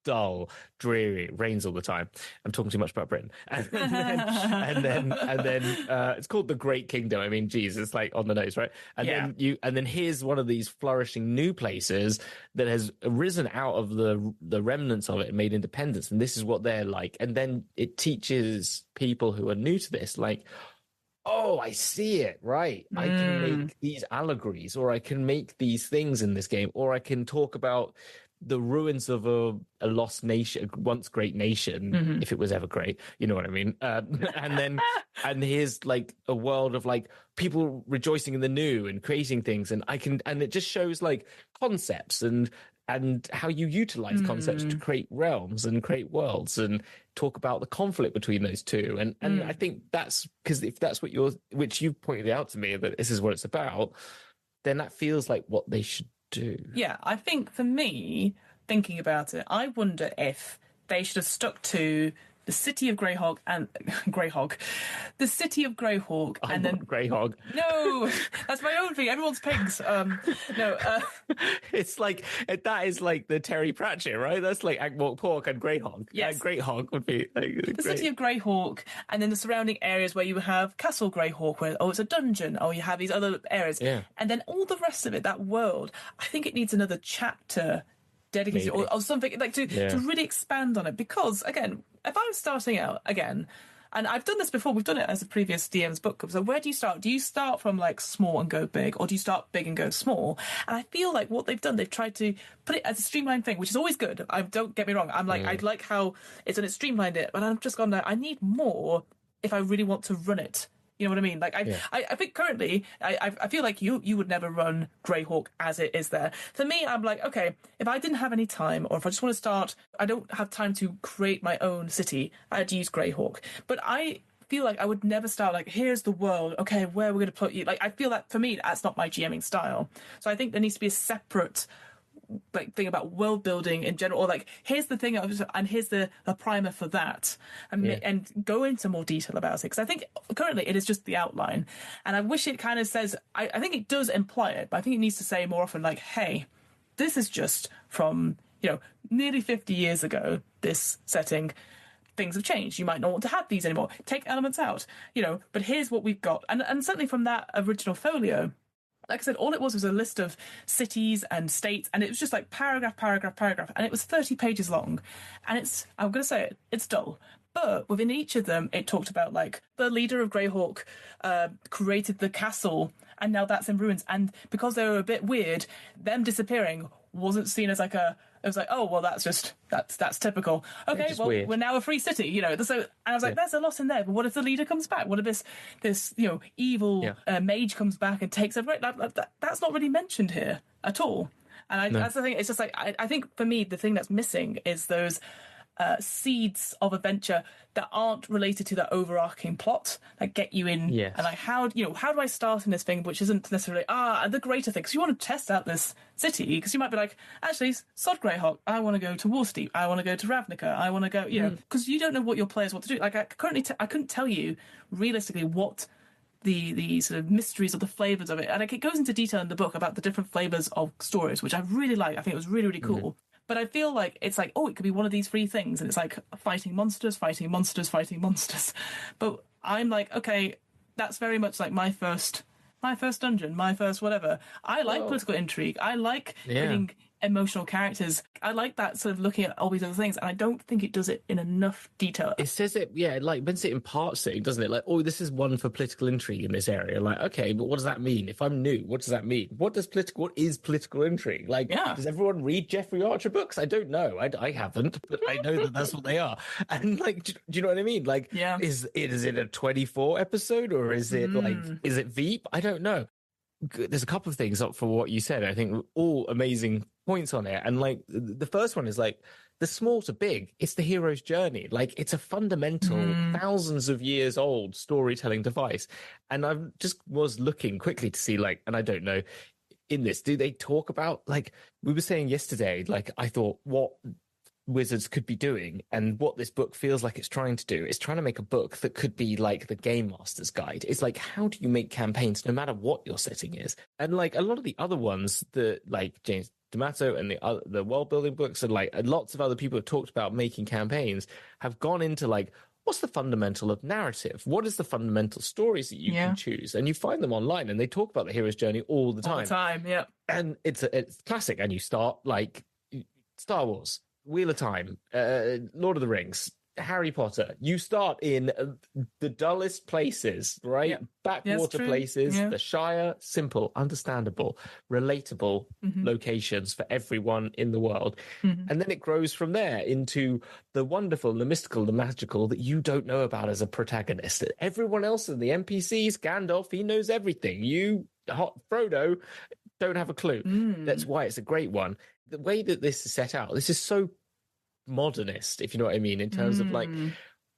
dull, dreary, it rains all the time. I'm talking too much about Britain. And then it's called the Great Kingdom. I mean, geez, it's like on the nose, right? And then here's one of these flourishing new places that has arisen out of the remnants of it and made independence. And this is what they're like. And then it teaches people who are new to this, like, oh, I see it, right? I can make these allegories, or I can make these things in this game, or I can talk about the ruins of a lost nation, once great nation, if it was ever great, you know what I mean? And here's like a world of like people rejoicing in the new and creating things, and it just shows like concepts and how you utilize concepts to create realms and create worlds and talk about the conflict between those two. And I think that's because if that's which you pointed out to me that this is what it's about, then that feels like what they should do. Yeah, I think for me, thinking about it, I wonder if they should have stuck to the city of Greyhawk and the city of Greyhawk, and then Greyhawk. No, that's my own thing. Everyone's pigs. It's like that is like the Terry Pratchett, right? That's like Ankh-Morpork Pork and Greyhawk. Yes, Greyhawk would be like the city of Greyhawk, and then the surrounding areas where you have Castle Greyhawk, where it's a dungeon, or you have these other areas, and then all the rest of it, that world. I think it needs another chapter dedicated or something like to really expand on it, because again, if I'm starting out again, and I've done this before, we've done it as a previous DM's book club, so where do you start? Do you start from like small and go big, or do you start big and go small? And I feel like what they've done, they've tried to put it as a streamlined thing, which is always good. Don't get me wrong, I'm like, I like how it's done, it streamlined it, but I've just gone there, I need more if I really want to run it. You know what I mean? Like I think currently, I feel like you would never run Greyhawk as it is there. For me, I'm like, okay, if I didn't have any time, or if I just want to start, I don't have time to create my own city, I'd use Greyhawk. But I feel like I would never start like, here's the world, okay, where we're going to put you. Like, I feel that for me, that's not my GMing style. So I think there needs to be a separate like thing about world building in general, or like, here's the thing and here's the primer for that, and go into more detail about it, because I think currently it is just the outline, and I wish it kind of says, I think it does imply it, but I think it needs to say more often like, hey, this is just from nearly 50 years ago, this setting, things have changed, you might not want to have these anymore, take elements out, but here's what we've got. And certainly from that original folio, like I said, all it was a list of cities and states, and it was just like paragraph, and it was 30 pages long. And I'm going to say it, it's dull. But within each of them, it talked about like the leader of Greyhawk created the castle, and now that's in ruins. And because they were a bit weird, them disappearing wasn't seen as like it was like, oh, well, that's typical. Okay, well, weird. We're now a free city, So, and I was like, there's a lot in there. But what if the leader comes back? What if this evil mage comes back and takes over? That's not really mentioned here at all. And that's the thing. It's just like, I think for me, the thing that's missing is those seeds of adventure that aren't related to the overarching plot, that get you in, and like how do I start in this thing, which isn't necessarily the greater thing, because you want to test out this city, because you might be like, actually, sod Greyhawk, I want to go to Waterdeep, I want to go to Ravnica, I want to go, because you don't know what your players want to do. Like I couldn't tell you realistically what the sort of mysteries of the flavors of it, and like, it goes into detail in the book about the different flavors of stories, which I really like. I think it was really, really cool. But I feel like it's like, it could be one of these three things, and it's like fighting monsters. But I'm like, okay, that's very much like my first dungeon, my first whatever. I like political intrigue. I like getting emotional characters. I like that sort of looking at all these other things, and I don't think it does it in enough detail. It says it, yeah, like when it imparts it, doesn't it? Like, oh, this is one for political intrigue in this area. Like, okay, but what does that mean? If I'm new, what does that mean? What is political intrigue? Like, does everyone read Jeffrey Archer books? I don't know. I haven't, but I know that that's what they are. And like, do you know what I mean? Like, is it a 24 episode, or is it is it Veep? I don't know. There's a couple of things up for what you said. I think all amazing points on it. And like the first one is like the small to big. It's the hero's journey. Like it's a fundamental, thousands of years old storytelling device. And I just was looking quickly to see like, and I don't know in this, do they talk about like we were saying yesterday, like I thought what Wizards could be doing and what this book feels like it's trying to do is trying to make a book that could be like the Game Master's Guide. It's like, how do you make campaigns no matter what your setting is? And like a lot of the other ones that like James D'Amato and the world building books and like lots of other people have talked about making campaigns have gone into like, what's the fundamental of narrative? What is the fundamental stories that you can choose? And you find them online and they talk about the hero's journey all the time. All the time, yeah. And it's classic. And you start like Star Wars, Wheel of Time, Lord of the Rings, Harry Potter. You start in the dullest places, right? Yeah. Backwater places, the Shire, simple, understandable, relatable locations for everyone in the world. And then it grows from there into the wonderful, the mystical, the magical that you don't know about as a protagonist. Everyone else in the NPCs, Gandalf, he knows everything. You, Frodo, don't have a clue. That's why it's a great one. The way that this is set out, this is so modernist, if you know what I mean, in terms of like,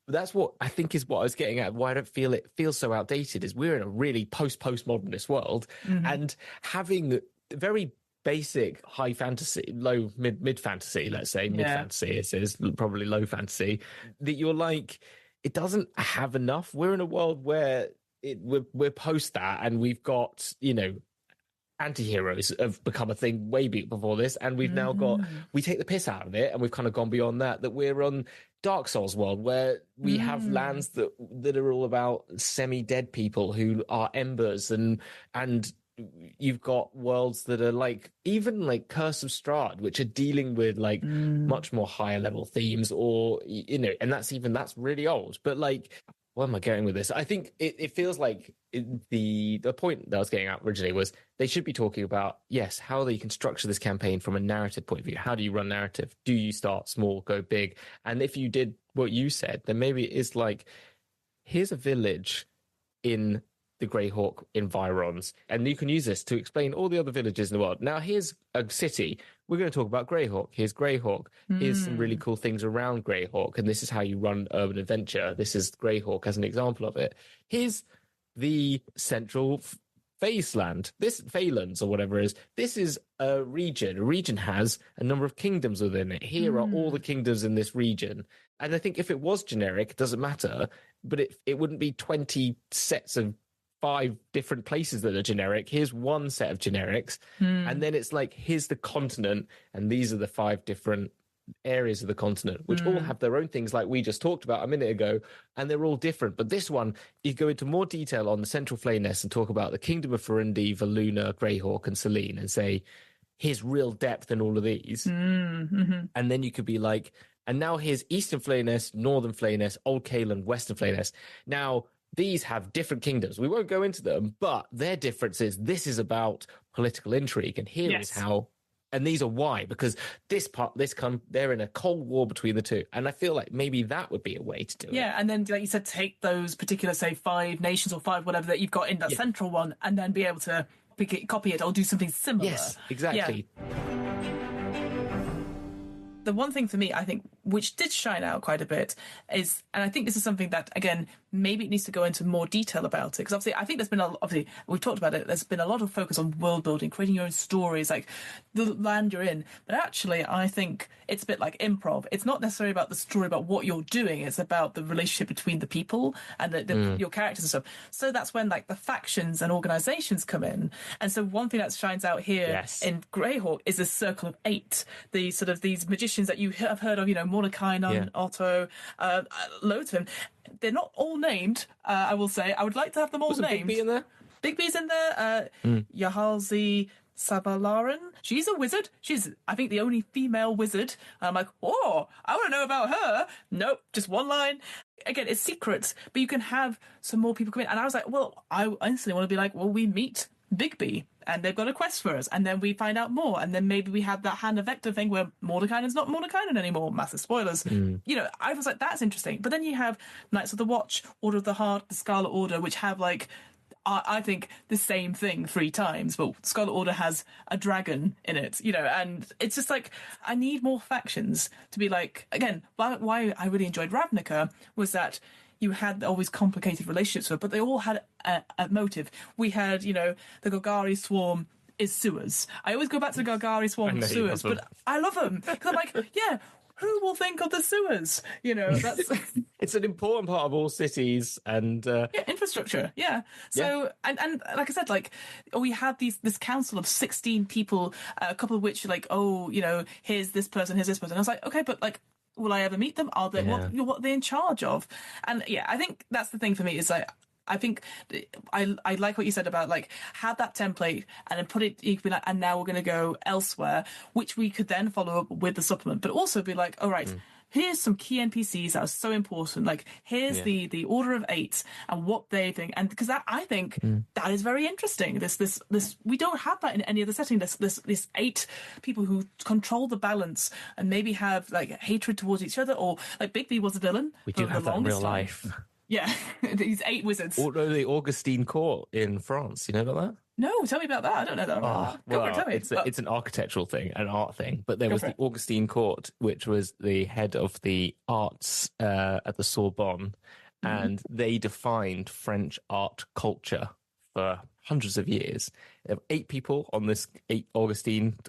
that's what I think is what I was getting at. Why I don't feel it feels so outdated is we're in a really postmodernist world, and having very basic high fantasy, low mid fantasy, let's say mid fantasy, it is probably low fantasy, that you're like, it doesn't have enough. We're in a world where we're post that, and we've got, you know, anti-heroes have become a thing way before this, and we've now got, we take the piss out of it, and we've kind of gone beyond that we're on Dark Souls world where we have lands that are all about semi-dead people who are embers, and you've got worlds that are like, even like Curse of Strahd, which are dealing with like much more higher level themes, or you know, and that's really old, but like, where am I going with this? I think it feels like the point that I was getting at originally was they should be talking about, yes, how they can structure this campaign from a narrative point of view. How do you run narrative? Do you start small, go big? And if you did what you said, then maybe it's like, here's a village in the Greyhawk environs, and you can use this to explain all the other villages in the world. Now, here's a city. We're going to talk about Greyhawk. Here's Greyhawk. Here's some really cool things around Greyhawk, and this is how you run urban adventure. This is Greyhawk as an example of it. Here's the central Faceland, this Phalanx or whatever it is. This is a region. A region has a number of kingdoms within it. Here are all the kingdoms in this region. And I think if it was generic, it doesn't matter, but it wouldn't be 20 sets of 5 different places that are generic. Here's one set of generics, and then it's like, here's the continent, and these are the 5 different areas of the continent, which all have their own things, like we just talked about a minute ago, and they're all different. But this one, you go into more detail on the central Flayness and talk about the Kingdom of Farundi, Valuna, Greyhawk, and Selene, and say, here's real depth in all of these. And then you could be like, and now here's Eastern Flayness, Northern Flayness, Old Caelan, Western Flayness. Now, these have different kingdoms. We won't go into them, but their difference is this is about political intrigue, and here is how, and these are why, because they're in a cold war between the two, and I feel like maybe that would be a way to do it. Yeah, and then like you said, take those particular, say, 5 nations or 5 whatever that you've got in that central one, and then be able to copy it or do something similar. Yes, exactly. Yeah. The one thing for me, I think, which did shine out quite a bit is, and I think this is something that, again, maybe it needs to go into more detail about it, because obviously I think there's been, obviously, we've talked about it, there's been a lot of focus on world building, creating your own stories, like the land you're in, but actually I think it's a bit like improv. It's not necessarily about the story about what you're doing, it's about the relationship between the people and your characters and stuff. So that's when like the factions and organizations come in, and so one thing that shines out here in Greyhawk is this circle of 8, the sort of these magicians that you have heard of, you know, Mordecai, Nun, Otto, loads of them. They're not all named, I will say. I would like to have them all named. Big B in there? Big B's in there. Yahalzi, Savalaran. She's a wizard. She's, I think, the only female wizard. And I'm like, oh, I want to know about her. Nope, just one line. Again, it's secret, but you can have some more people come in. And I was like, well, I instantly want to be like, well, we meet Bigby and they've got a quest for us, and then we find out more, and then maybe we have that Hannah Vector thing where Mordekainen's not Mordekainen anymore. Massive spoilers. You know, I was like, that's interesting. But then you have Knights of the Watch, Order of the Heart, the Scarlet Order, which have like, I think, the same thing 3 times, but Scarlet Order has a dragon in it, you know, and it's just like, I need more factions to be like, again, why I really enjoyed Ravnica was that you had always complicated relationships with, but they all had a motive. We had, you know, the Golgari Swarm is sewers. I always go back to the Golgari Swarm sewers, but I love them because I'm like, yeah, who will think of the sewers? You know, that's it's an important part of all cities and infrastructure. Yeah. So and like I said, like we had this council of 16 people, a couple of which are like, oh, you know, here's this person. And I was like, okay, but like, will I ever meet them? Are they what are they in charge of? And yeah, I think that's the thing for me is like, I think I like what you said about like have that template and then put it. You could be like, and now we're going to go elsewhere, which we could then follow up with the supplement, but also be like, all right. Here's some key NPCs that are so important. Like, here's the Order of 8 and what they think, and because that I think that is very interesting. This we don't have that in any other setting. This 8 people who control the balance and maybe have like hatred towards each other, or like Bigby was a villain. We do have that in real life. Yeah, these 8 wizards. Or the Augustine Court in France. You know about that? No, tell me about that. I don't know that. Well, it's an architectural thing, an art thing. But there was the Augustine Court, which was the head of the arts at the Sorbonne, and they defined French art culture for hundreds of years. There were 8 people on this Augustus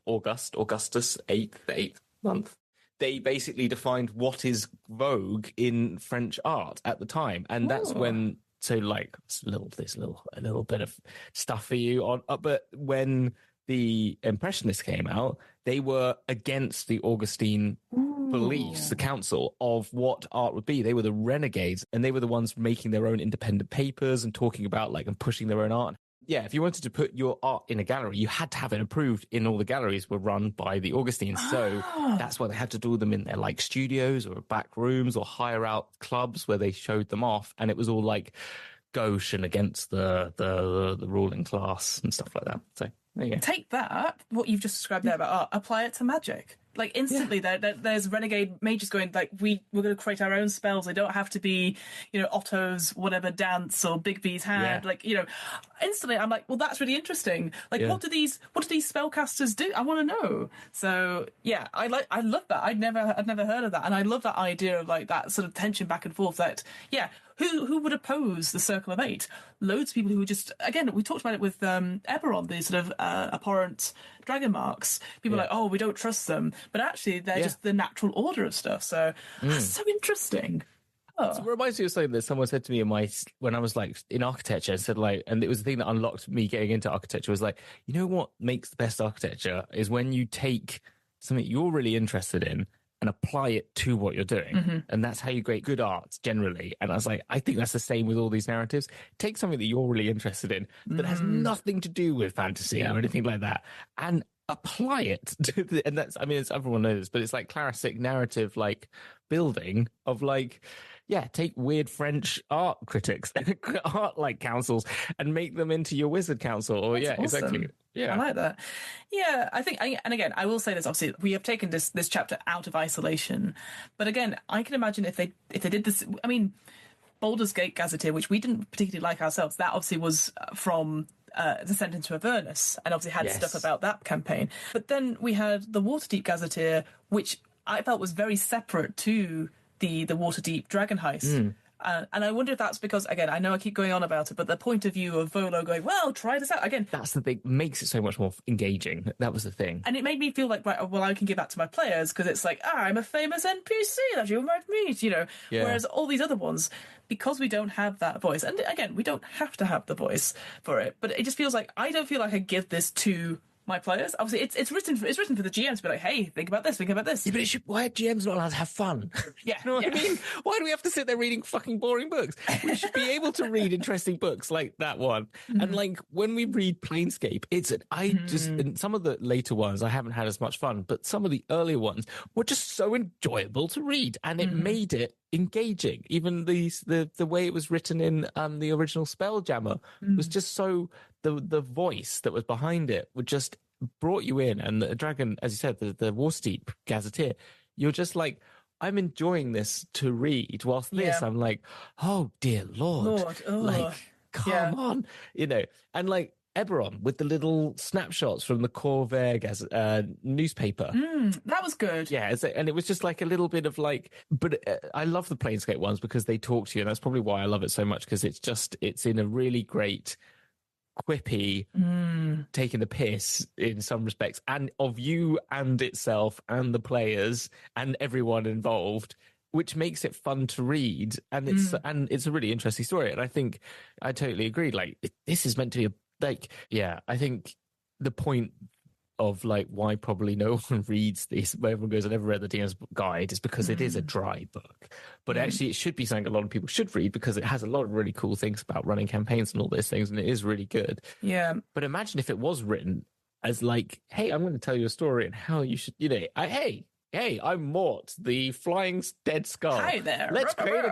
8th, the 8th month. They basically defined what is vogue in French art at the time, and that's when. So, like, a little bit of stuff for you on. But when the Impressionists came out, they were against the Augustine beliefs, the council of what art would be. They were the renegades, and they were the ones making their own independent papers and talking about like and pushing their own art. Yeah, if you wanted to put your art in a gallery, you had to have it approved in all the galleries were run by the Augustines. So that's why they had to do them in their like studios or back rooms or hire out clubs where they showed them off. And it was all like gauche and against the ruling class and stuff like that. So there you go. Take that, what you've just described there about art, apply it to magic. Like instantly, there's renegade mages going like we're going to create our own spells. They don't have to be, you know, Otto's whatever dance or Bigby's hand. Like, you know, instantly I'm like, well, that's really interesting. Like, what do these spellcasters do? I want to know. So yeah, I love that. I'd never heard of that, and I love that idea of like that sort of tension back and forth. That who would oppose the Circle of 8? Loads of people who just, again, we talked about it with Eberron, the sort of abhorrent dragon marks. People are like, oh, we don't trust them. But actually, they're just the natural order of stuff. So that's so interesting. Oh. So it reminds me of something that someone said to me when I was like in architecture and said like, and it was the thing that unlocked me getting into architecture was like, you know what makes the best architecture is when you take something you're really interested in and apply it to what you're doing. And that's how you create good art generally. And I was like, I think that's the same with all these narratives. Take something that you're really interested in that has nothing to do with fantasy or anything like that and apply it to and that's, I mean, it's, everyone knows, but it's like classic narrative, like building of like, take weird French art critics, art like councils, and make them into your wizard council. Or awesome. Exactly. Yeah, I like that. Yeah, I think, and again, I will say this. Obviously, we have taken this chapter out of isolation, but again, I can imagine if they did this. I mean, Baldur's Gate Gazetteer, which we didn't particularly like ourselves, that obviously was from Descent into Avernus, and obviously had stuff about that campaign. But then we had the Waterdeep Gazetteer, which I felt was very separate to the Waterdeep Dragon Heist. And I wonder if that's because, again, I know I keep going on about it, but the point of view of Volo going, well, try this out. Again, that's the thing, makes it so much more engaging. That was the thing. And it made me feel like, right, well, I can give that to my players because it's like, I'm a famous NPC that you might meet, you know. Yeah. Whereas all these other ones, because we don't have that voice, and again, we don't have to have the voice for it, but it just feels like I don't feel like I give this to my players. Obviously, it's written for the GMs to be like, hey, think about this. Yeah, but why are GMs not allowed to have fun? Yeah, you know what I mean? Why do we have to sit there reading fucking boring books? We should be able to read interesting books like that one. And like when we read Planescape, and some of the later ones I haven't had as much fun, but some of the earlier ones were just so enjoyable to read, and it made it engaging. Even the way it was written in the original Spelljammer was just so the voice that was behind it would just brought you in. And the dragon, as you said, the Warsteep Gazetteer, you're just like, I'm enjoying this to read, whilst this I'm like, oh dear Lord. Like, come on, and like Eberron with the little snapshots from the Corvair newspaper. That was good. Yeah, and it was just like a little bit of like, but I love the Planescape ones because they talk to you, and that's probably why I love it so much, because it's in a really great, quippy, taking the piss in some respects, and of you and itself and the players and everyone involved, which makes it fun to read, and it's a really interesting story. And I think I totally agree. Like, this is meant to be I think the point of like why probably no one reads this, where everyone goes, I never read the DM's guide, is because it is a dry book. But actually it should be something a lot of people should read, because it has a lot of really cool things about running campaigns and all those things, and it is really good. Yeah. But imagine if it was written as like, hey, I'm going to tell you a story and how you should, hey, I'm Mort, the flying dead skull. Hi there. Let's create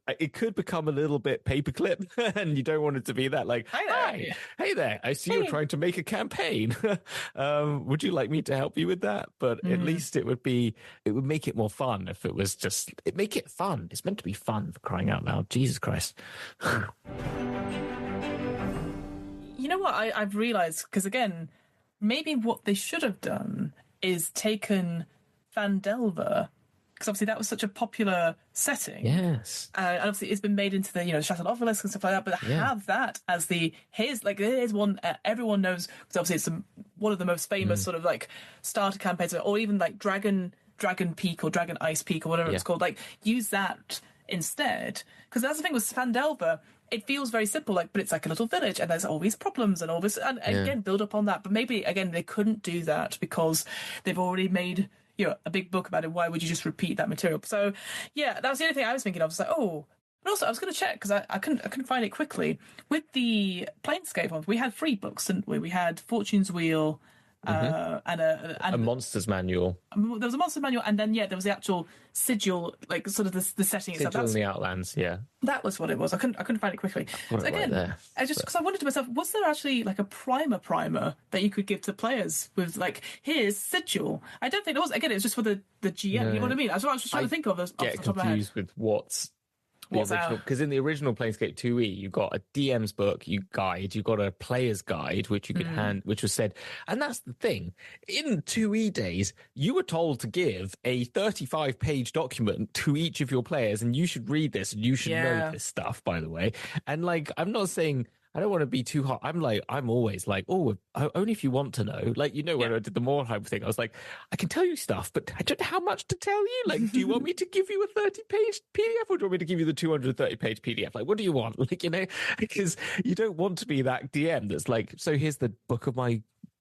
it could become a little bit paperclip, and you don't want it to be that. Like, hi, hey there, I see you're trying to make a campaign. Would you like me to help you with that? But at least it would make it more fun if it was just, make it fun. It's meant to be fun, for crying out loud. Jesus Christ. You know what I've realised, because again, maybe what they should have done is taken Phandelver, because obviously that was such a popular setting. Yes. And obviously it's been made into the, Shattered Obelisk and stuff like that, but have that as here's one everyone knows, because obviously it's one of the most famous sort of like starter campaigns, or even like Dragon Peak or Dragon Ice Peak or whatever it's called. Like, use that instead. Because that's the thing with Phandelver, it feels very simple, but it's like a little village, and there's all these problems and all this, and again, build up on that. But maybe, again, they couldn't do that because they've already made, a big book about it. Why would you just repeat that material? So, yeah, that was the only thing I was thinking of. I was like, oh. But also, I was going to check, because I couldn't find it quickly. With the Planescape ones, we had 3 books, didn't we? We had Fortune's Wheel, and a monster's manual. There was a monster's manual, and then there was the actual sigil, like sort of the setting itself. Sigil in the Outlands, yeah. That was what it was. I couldn't find it quickly. So again, right there, because I wondered to myself, was there actually like a primer that you could give to players with like, here's sigil? I don't think there was. Again, it was just for the GM. No. You know what I mean? That's what I was just trying to think of. Get confused with what's the original, because in the original Planescape 2e, you got a DM's book, you got a player's guide, which you could hand, which was said, and that's the thing. In 2e days, you were told to give a 35-page document to each of your players, and you should read this, and you should know this stuff, by the way. And like, I'm not saying, I don't want to be too hot. I'm always like, oh, only if you want to know. Like, when I did the Moorheim thing, I was like, I can tell you stuff, but I don't know how much to tell you. Like, do you want me to give you a 30-page PDF, or do you want me to give you the 230-page PDF? Like, what do you want? Like, because you don't want to be that DM that's like, so here's the book of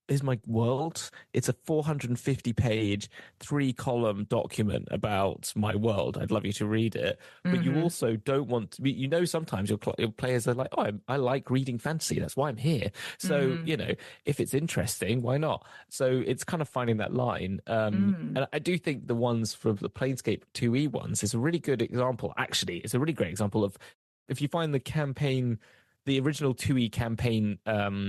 here's my world. It's a 450-page, 3-column document about my world. I'd love you to read it. But you also don't want to be, sometimes your players are like, oh, I like reading fantasy. That's why I'm here. So, if it's interesting, why not? So it's kind of finding that line. And I do think the ones from the Planescape 2e ones is a really good example. Actually, it's a really great example of, if you find the original 2e campaign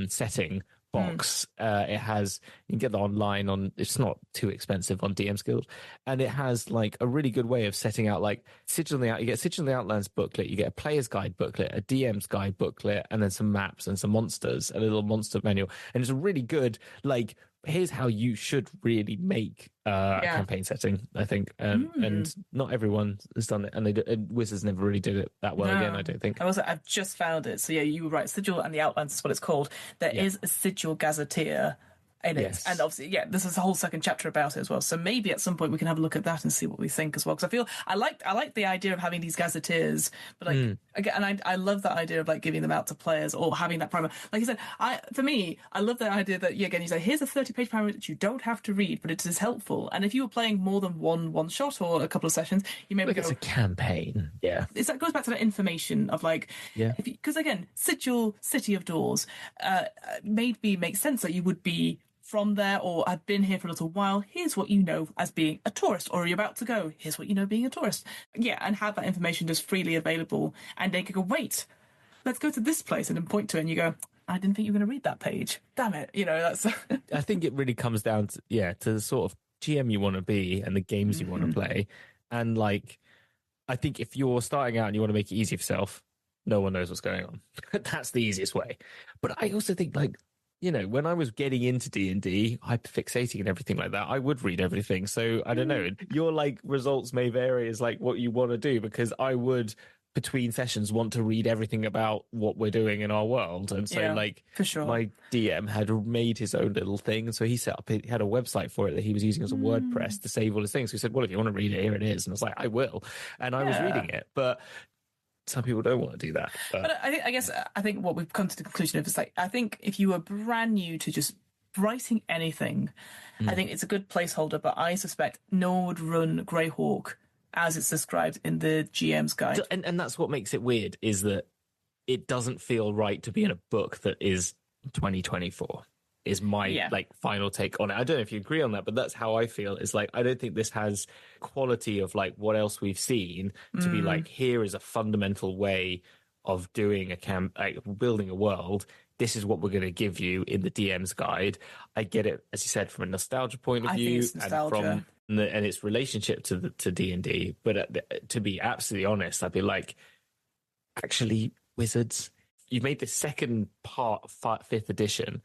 setting box, it has, you can get that online it's not too expensive on DM's Guild, and it has like a really good way of setting out like you get Sigil in the Outlands booklet, you get a player's guide booklet, a DM's guide booklet, and then some maps and some monsters, a little monster manual, and it's a really good like, here's how you should really make a campaign setting, I think. And not everyone has done it, and Wizards never really did it that well again, I don't think. And also, I've just found it. So yeah, you were right. Sigil and the Outlands is what it's called. There is a Sigil Gazetteer It is. And obviously, yeah, this is a whole second chapter about it as well. So maybe at some point we can have a look at that and see what we think as well. Because I feel I like the idea of having these gazetteers, but like again, and I love that idea of like giving them out to players or having that primer. Like you said, for me, I love the idea that again, you say here's a 30-page primer that you don't have to read, but it is helpful. And if you were playing more than one shot or a couple of sessions, you maybe it's a campaign. Yeah, that goes back to that information of like, because again, Sigil City of Doors maybe makes sense that you would be from there or had been here for a little while. Here's what you know as being a tourist, or you're about to go. Here's what you know being a tourist. Yeah, and have that information just freely available. And they could go, wait, let's go to this place, and then point to it, and you go, I didn't think you were going to read that page. Damn it. That's. I think it really comes down to the sort of GM you want to be and the games you want to play. And like, I think if you're starting out and you want to make it easy for yourself, no one knows what's going on. That's the easiest way. But I also think like, when I was getting into D&D, hyperfixating and everything like that, I would read everything. So I don't know. Your like results may vary as like what you want to do, because I would between sessions want to read everything about what we're doing in our world. And so like for sure. My DM had made his own little thing. And so he had a website for it that he was using as a WordPress to save all his things. So he said, well, if you want to read it, here it is. And I was like, I will. And I was reading it. But some people don't want to do that. But I think what we've come to the conclusion of is like, I think if you were brand new to just writing anything, I think it's a good placeholder, but I suspect no one would run Greyhawk as it's described in the GM's guide. And that's what makes it weird, is that it doesn't feel right to be in a book that is 2024. Is my like final take on it. I don't know if you agree on that, but that's how I feel. Is like, I don't think this has quality of like what else we've seen to be like, here is a fundamental way of doing like building a world. This is what we're going to give you in the DM's guide. I get it, as you said, from a nostalgia point of view, and from and its relationship to D&D. But to be absolutely honest, I'd be like, actually, Wizards, you made the second part, 5th edition,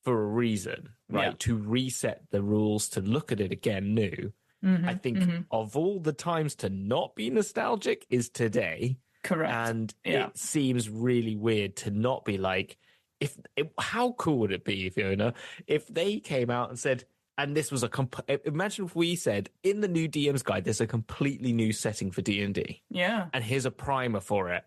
for a reason, right? To reset the rules, to look at it again new. I think of all the times to not be nostalgic is today. Correct. And it seems really weird to not be like, how cool would it be, Fiona, if they came out and said, and this was imagine if we said, in the new DM's guide, there's a completely new setting for D&D. Yeah. And here's a primer for it.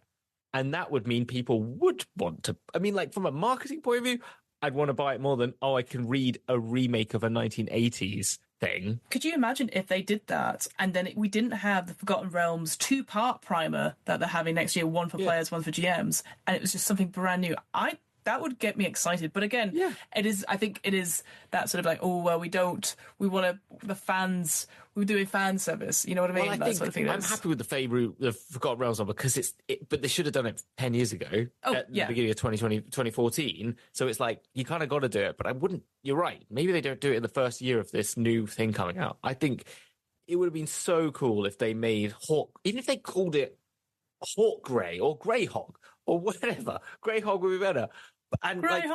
And that would mean people would want to, I mean, like from a marketing point of view, I'd want to buy it more than, I can read a remake of a 1980s thing. Could you imagine if they did that and then we didn't have the Forgotten Realms 2-part primer that they're having next year, one for players, one for GMs, and it was just something brand new? That would get me excited. But again, I think it is that sort of like, the fans, we're doing fan service. You know what I mean? Well, that sort of thing. I'm happy with the Forgotten Realms one, because but they should have done it 10 years ago at the beginning of 2014. So it's like, you kind of got to do it, but I wouldn't, you're right. Maybe they don't do it in the first year of this new thing coming out. I think it would have been so cool if they made Hawk, even if they called it Hawk Grey or Greyhawk or whatever. Greyhawk would be better. And like,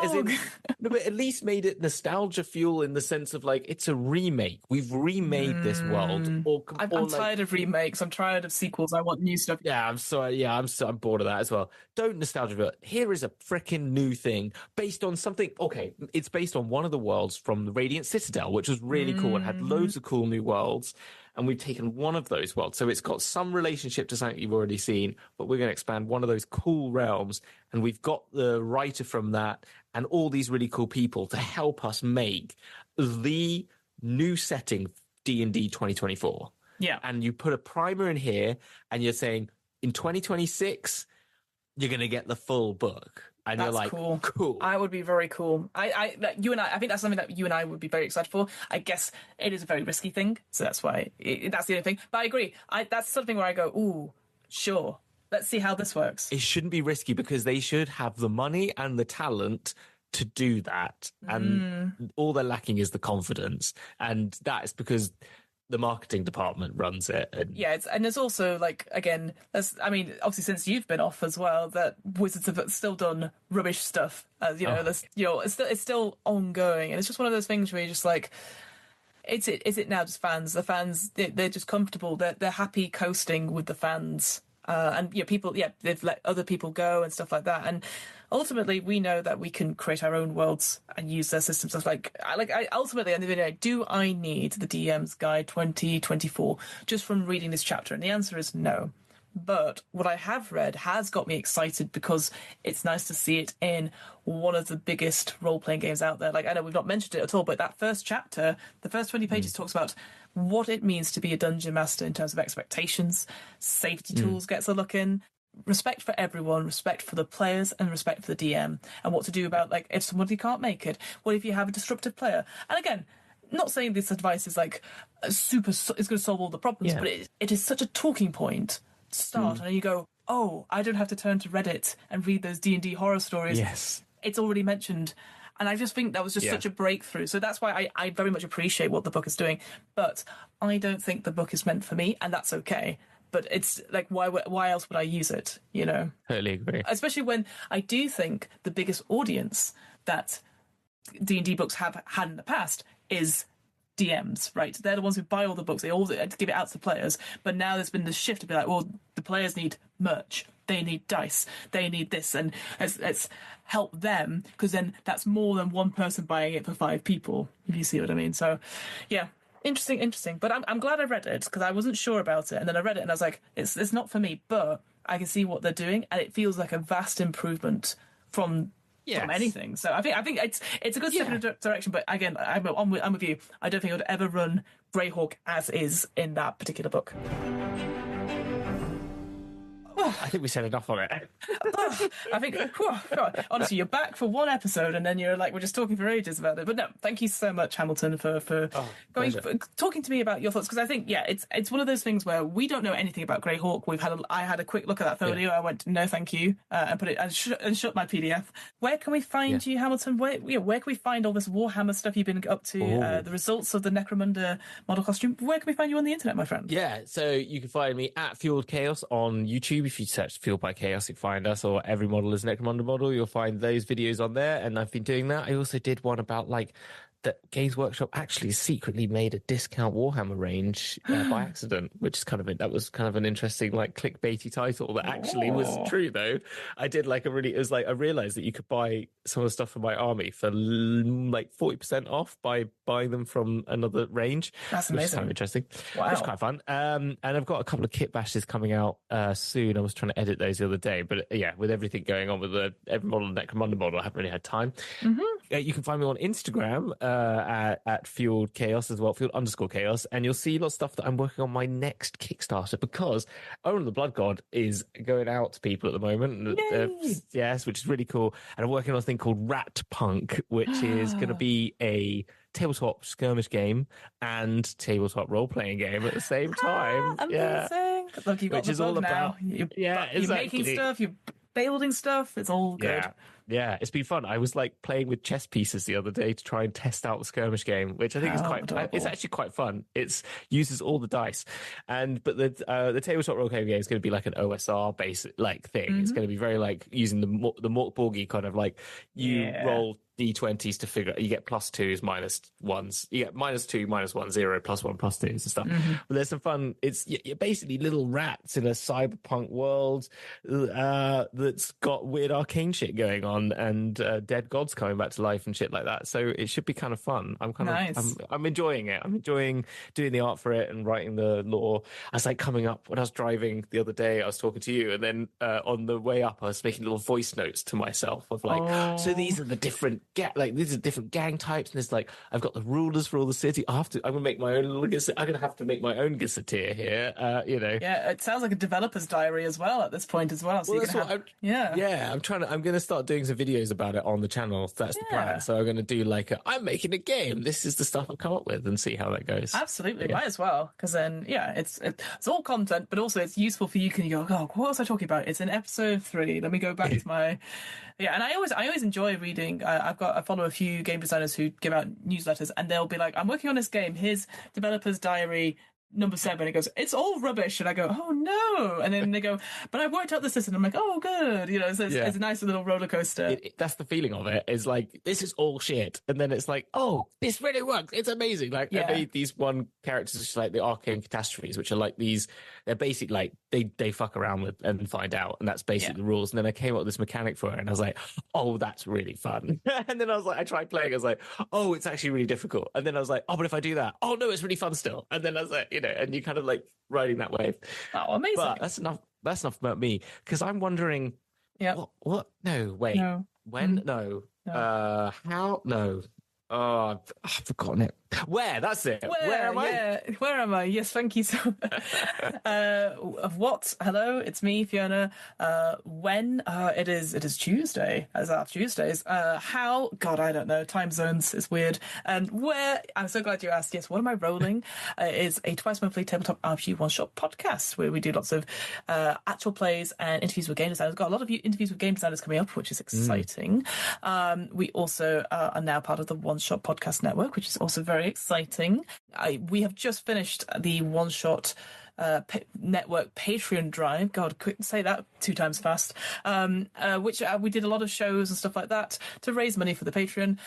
but at least made it nostalgia fuel in the sense of like, it's a remake. We've remade this world. I'm tired of remakes. I'm tired of sequels. I want new stuff. Yeah, I'm sorry. Yeah, I'm bored of that as well. Don't nostalgia fuel. Here is a freaking new thing based on something. Okay, it's based on one of the worlds from the Radiant Citadel, which was really cool and had loads of cool new worlds. And we've taken one of those worlds. So it's got some relationship to something you've already seen, but we're going to expand one of those cool realms. And we've got the writer from that and all these really cool people to help us make the new setting D&D 2024. Yeah. And you put a primer in here and you're saying, in 2026, you're going to get the full book. And that's you're like, cool. I would be very cool. I think that's something that you and I would be very excited for. I guess it is a very risky thing, so that's why that's the only thing. But I agree. That's something where I go, ooh, sure. Let's see how this works. It shouldn't be risky because they should have the money and the talent to do that. And all they're lacking is the confidence. And that is because the marketing department runs it. And there's also like, again, obviously since you've been off as well, that Wizards have still done rubbish stuff. It's still ongoing, and it's just one of those things where you're just like, is it now just fans? The fans, they're just comfortable. They're happy coasting with the fans And people, they've let other people go and stuff like that. And ultimately, we know that we can create our own worlds and use their systems. Ultimately, at the end of the day, do I need the DM's Guide 2024 just from reading this chapter? And the answer is no. But what I have read has got me excited because it's nice to see it in one of the biggest role-playing games out there. Like, I know we've not mentioned it at all, but that first chapter, the first 20 pages talks about what it means to be a dungeon master in terms of expectations, safety tools gets a look in, respect for everyone, respect for the players, and respect for the DM, and what to do about, like, if somebody can't make it, what if you have a disruptive player? And again, not saying this advice is like it's going to solve all the problems, but it is such a talking point to start, and you go, oh, I don't have to turn to Reddit and read those D&D horror stories. Yes. It's already mentioned. And I just think that was just such a breakthrough. So that's why I very much appreciate what the book is doing. But I don't think the book is meant for me, and that's okay. But it's like, why else would I use it, you know? Totally agree. Especially when I do think the biggest audience that D&D books have had in the past is DMs, right? They're the ones who buy all the books. They all give it out to the players. But now there's been this shift to be like, well, the players need merch. They need dice. They need this. And let's help them, because then that's more than one person buying it for 5 people, if you see what I mean. So, yeah, interesting. But I'm glad I read it, because I wasn't sure about it. And then I read it and I was like, it's not for me, but I can see what they're doing. And it feels like a vast improvement from anything. So I think it's a good step in a direction. But again, I'm with you. I don't think I would ever run Greyhawk as is in that particular book. I think we said enough on it. I think, God, honestly, you're back for one episode and then you're like, we're just talking for ages about it. But no, thank you so much, Hamilton, for talking to me about your thoughts. Because I think, it's one of those things where we don't know anything about Greyhawk. I had a quick look at that folio. I went, no, thank you, and put it and shut my PDF. Where can we find you, Hamilton? Where can we find all this Warhammer stuff you've been up to? The results of the Necromunda model costume. Where can we find you on the internet, my friend? Yeah, so you can find me at Fueled Chaos on YouTube. If you search Fueled by Chaos, you find us, or Every Model is Necromunda Model. You'll find those videos on there, and I've been doing that. I also did one about that Games Workshop actually secretly made a discount Warhammer range by accident, which is that was kind of an interesting clickbaity title that actually was true though. I did I realized that you could buy some of the stuff from my army for 40% off by buying them from another range. That's amazing. Which is kind of interesting. Wow. Which is quite fun. And I've got a couple of kit bashes coming out soon. I was trying to edit those the other day, but with everything going on with the Every Model and Necromunda Model, I haven't really had time. You can find me on Instagram at Fueled Chaos as well, Fueled_Chaos, and you'll see lots of stuff that I'm working on my next Kickstarter, because Owen the Blood God is going out to people at the moment. Yes, which is really cool. And I'm working on a thing called Rat Punk, which is going to be a tabletop skirmish game and tabletop role-playing game at the same time. Amazing. Look, you've got which the is all book now. about You're making stuff, you're building stuff. It's all good. Yeah, it's been fun. I was playing with chess pieces the other day to try and test out the skirmish game, which I think is it's actually quite fun. It uses all the dice, but the tabletop role playing game is going to be like an OSR based thing. It's going to be very using the Mort Borgie kind of you roll D20s to figure. You get +2s, -1s. You get -2, -1, 0, +1, +2s and stuff. But there's some fun. You're basically little rats in a cyberpunk world that's got weird arcane shit going on, and dead gods coming back to life and shit like that. So it should be kind of fun. I'm enjoying it. I'm enjoying doing the art for it and writing the lore. I was coming up when I was driving the other day. I was talking to you, and then on the way up, I was making little voice notes to myself of so these are the different these are different gang types, and there's I've got the rulers for all the city. I'm gonna make my own little I'm gonna have to make my own Gazetteer here. Yeah, it sounds like a developer's diary as well at this point as well. So I'm gonna start doing some videos about it on the channel. That's the plan. So I'm gonna do I'm making a game. This is the stuff I've come up with, and see how that goes. Absolutely, might as well, because then it's all content, but also it's useful for you. Can you go, oh, what was I talking about? It's in episode 3. Let me go back to my and I always enjoy reading. I follow a few game designers who give out newsletters, and they'll be like, I'm working on this game. Here's developer's diary. number 7. It goes, it's all rubbish. And I go, oh no. And then they go, but I worked out the system. I'm like, oh good. You know, so it's a nice little roller coaster. That's the feeling of it, is like, this is all shit. And then it's like, oh, this really works. It's amazing. Like, I made these one characters, just like the Arcane Catastrophes, which are like these, they're basically like, they fuck around with and find out. And that's basically the rules. And then I came up with this mechanic for it. And I was like, oh, that's really fun. And then I was like, I tried playing. I was like, oh, it's actually really difficult. And then I was like, oh, but if I do that, oh no, it's really fun still. And then I was like, you know, and you kind of like riding that wave. Oh, amazing. But that's enough about me, because I'm wondering, what? No, wait. No. When? No. How? No. Oh, I've forgotten it. Where? That's it. Where am I? Yeah. Where am I? Yes, thank you. So, what? Hello, it's me, Fiona. When? It is Tuesday, as our Tuesdays. How? God, I don't know. Time zones is weird. And where? I'm so glad you asked. Yes, what am I rolling? Is a twice monthly tabletop RPG one-shot podcast where we do lots of actual plays and interviews with game designers. We've got a lot of interviews with game designers coming up, which is exciting. We also are now part of the One Shot Podcast Network, which is also very exciting. We have just finished the One Shot Network Patreon drive. God, quick, say that 2 times fast. Which we did a lot of shows and stuff like that to raise money for the Patreon.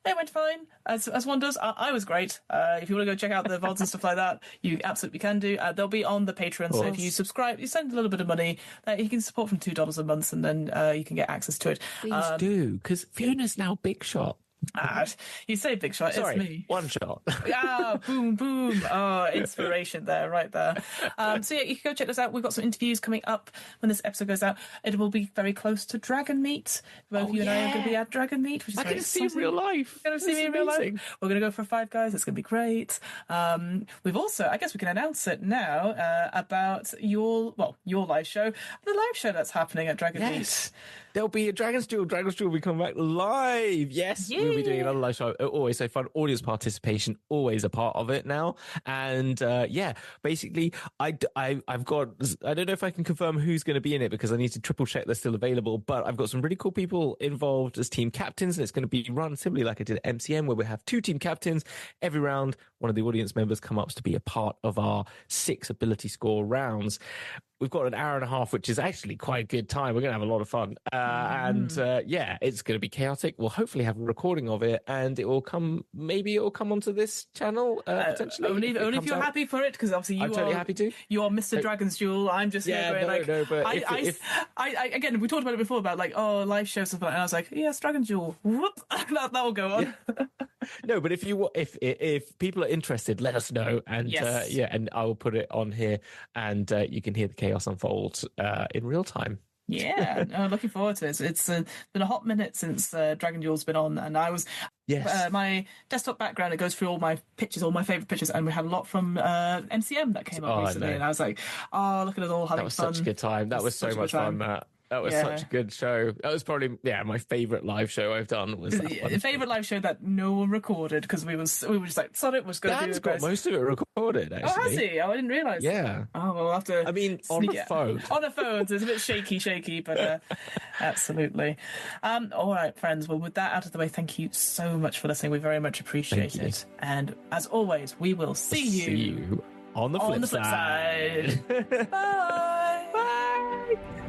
They went fine, as one does. I was great. If you want to go check out the VODs and stuff like that, you absolutely can do. They'll be on the Patreon, so if you subscribe, you send a little bit of money, you can support from $2 a month, and then you can get access to it. Please do, because Fiona's now Big Shot. You say Big Shot, Sorry, it's me. One Shot. Boom, boom. Oh, inspiration there, right there. So yeah, you can go check this out. We've got some interviews coming up when this episode goes out. It will be very close to Dragon Meet. Both you and I are going to be at Dragon Meet, which is I'm going to see in real life. Going to see me in real life. We're going to go for 5 guys. It's going to be great. We've also, I guess we can announce it now, about your live show, the live show that's happening at Dragon Meet. There'll be a Dragon's Duel. Dragon's Duel will be coming back live. Yes, we'll be doing another live show. Always so fun. Audience participation, always a part of it now. And basically, I've got, I don't know if I can confirm who's going to be in it because I need to triple check they're still available. But I've got some really cool people involved as team captains. And it's going to be run similarly like I did at MCM, where we have 2 team captains. Every round, one of the audience members come up to be a part of our 6 ability score rounds. We've got an hour and a half, which is actually quite a good time. We're going to have a lot of fun. It's going to be chaotic. We'll hopefully have a recording of it, and maybe it will come onto this channel, potentially. Only if you're happy for it, because obviously I'm totally happy to. You are Mr. Dragon's Duel. I'm just again, we talked about it before about like, live shows and stuff, and I was like, yes, Dragon's Duel. Whoop, that will go on. No, but if people are interested, let us know, and and I will put it on here, and you can hear the chaos unfold in real time. Yeah, looking forward to it. It's been a hot minute since Dragon Duel's been on, and I was my desktop background, it goes through all my pictures, all my favourite pictures, and we had a lot from MCM that came up recently, and I was like, look at us all having fun. That was such a good time. That was so much fun, Matt. That was such a good show. That was probably my favourite live show I've done. Was that favourite live show that no one recorded because we were just like, Sonic was going to do Dan's got most of it recorded, actually. Oh, has he? Oh, I didn't realise. Yeah. Oh, we'll have to. I mean, on the phone. On the phones, it's a bit shaky, but absolutely. All right, friends. Well, with that out of the way, thank you so much for listening. We very much appreciate it. And as always, we will see you on the flip side. Bye. Bye.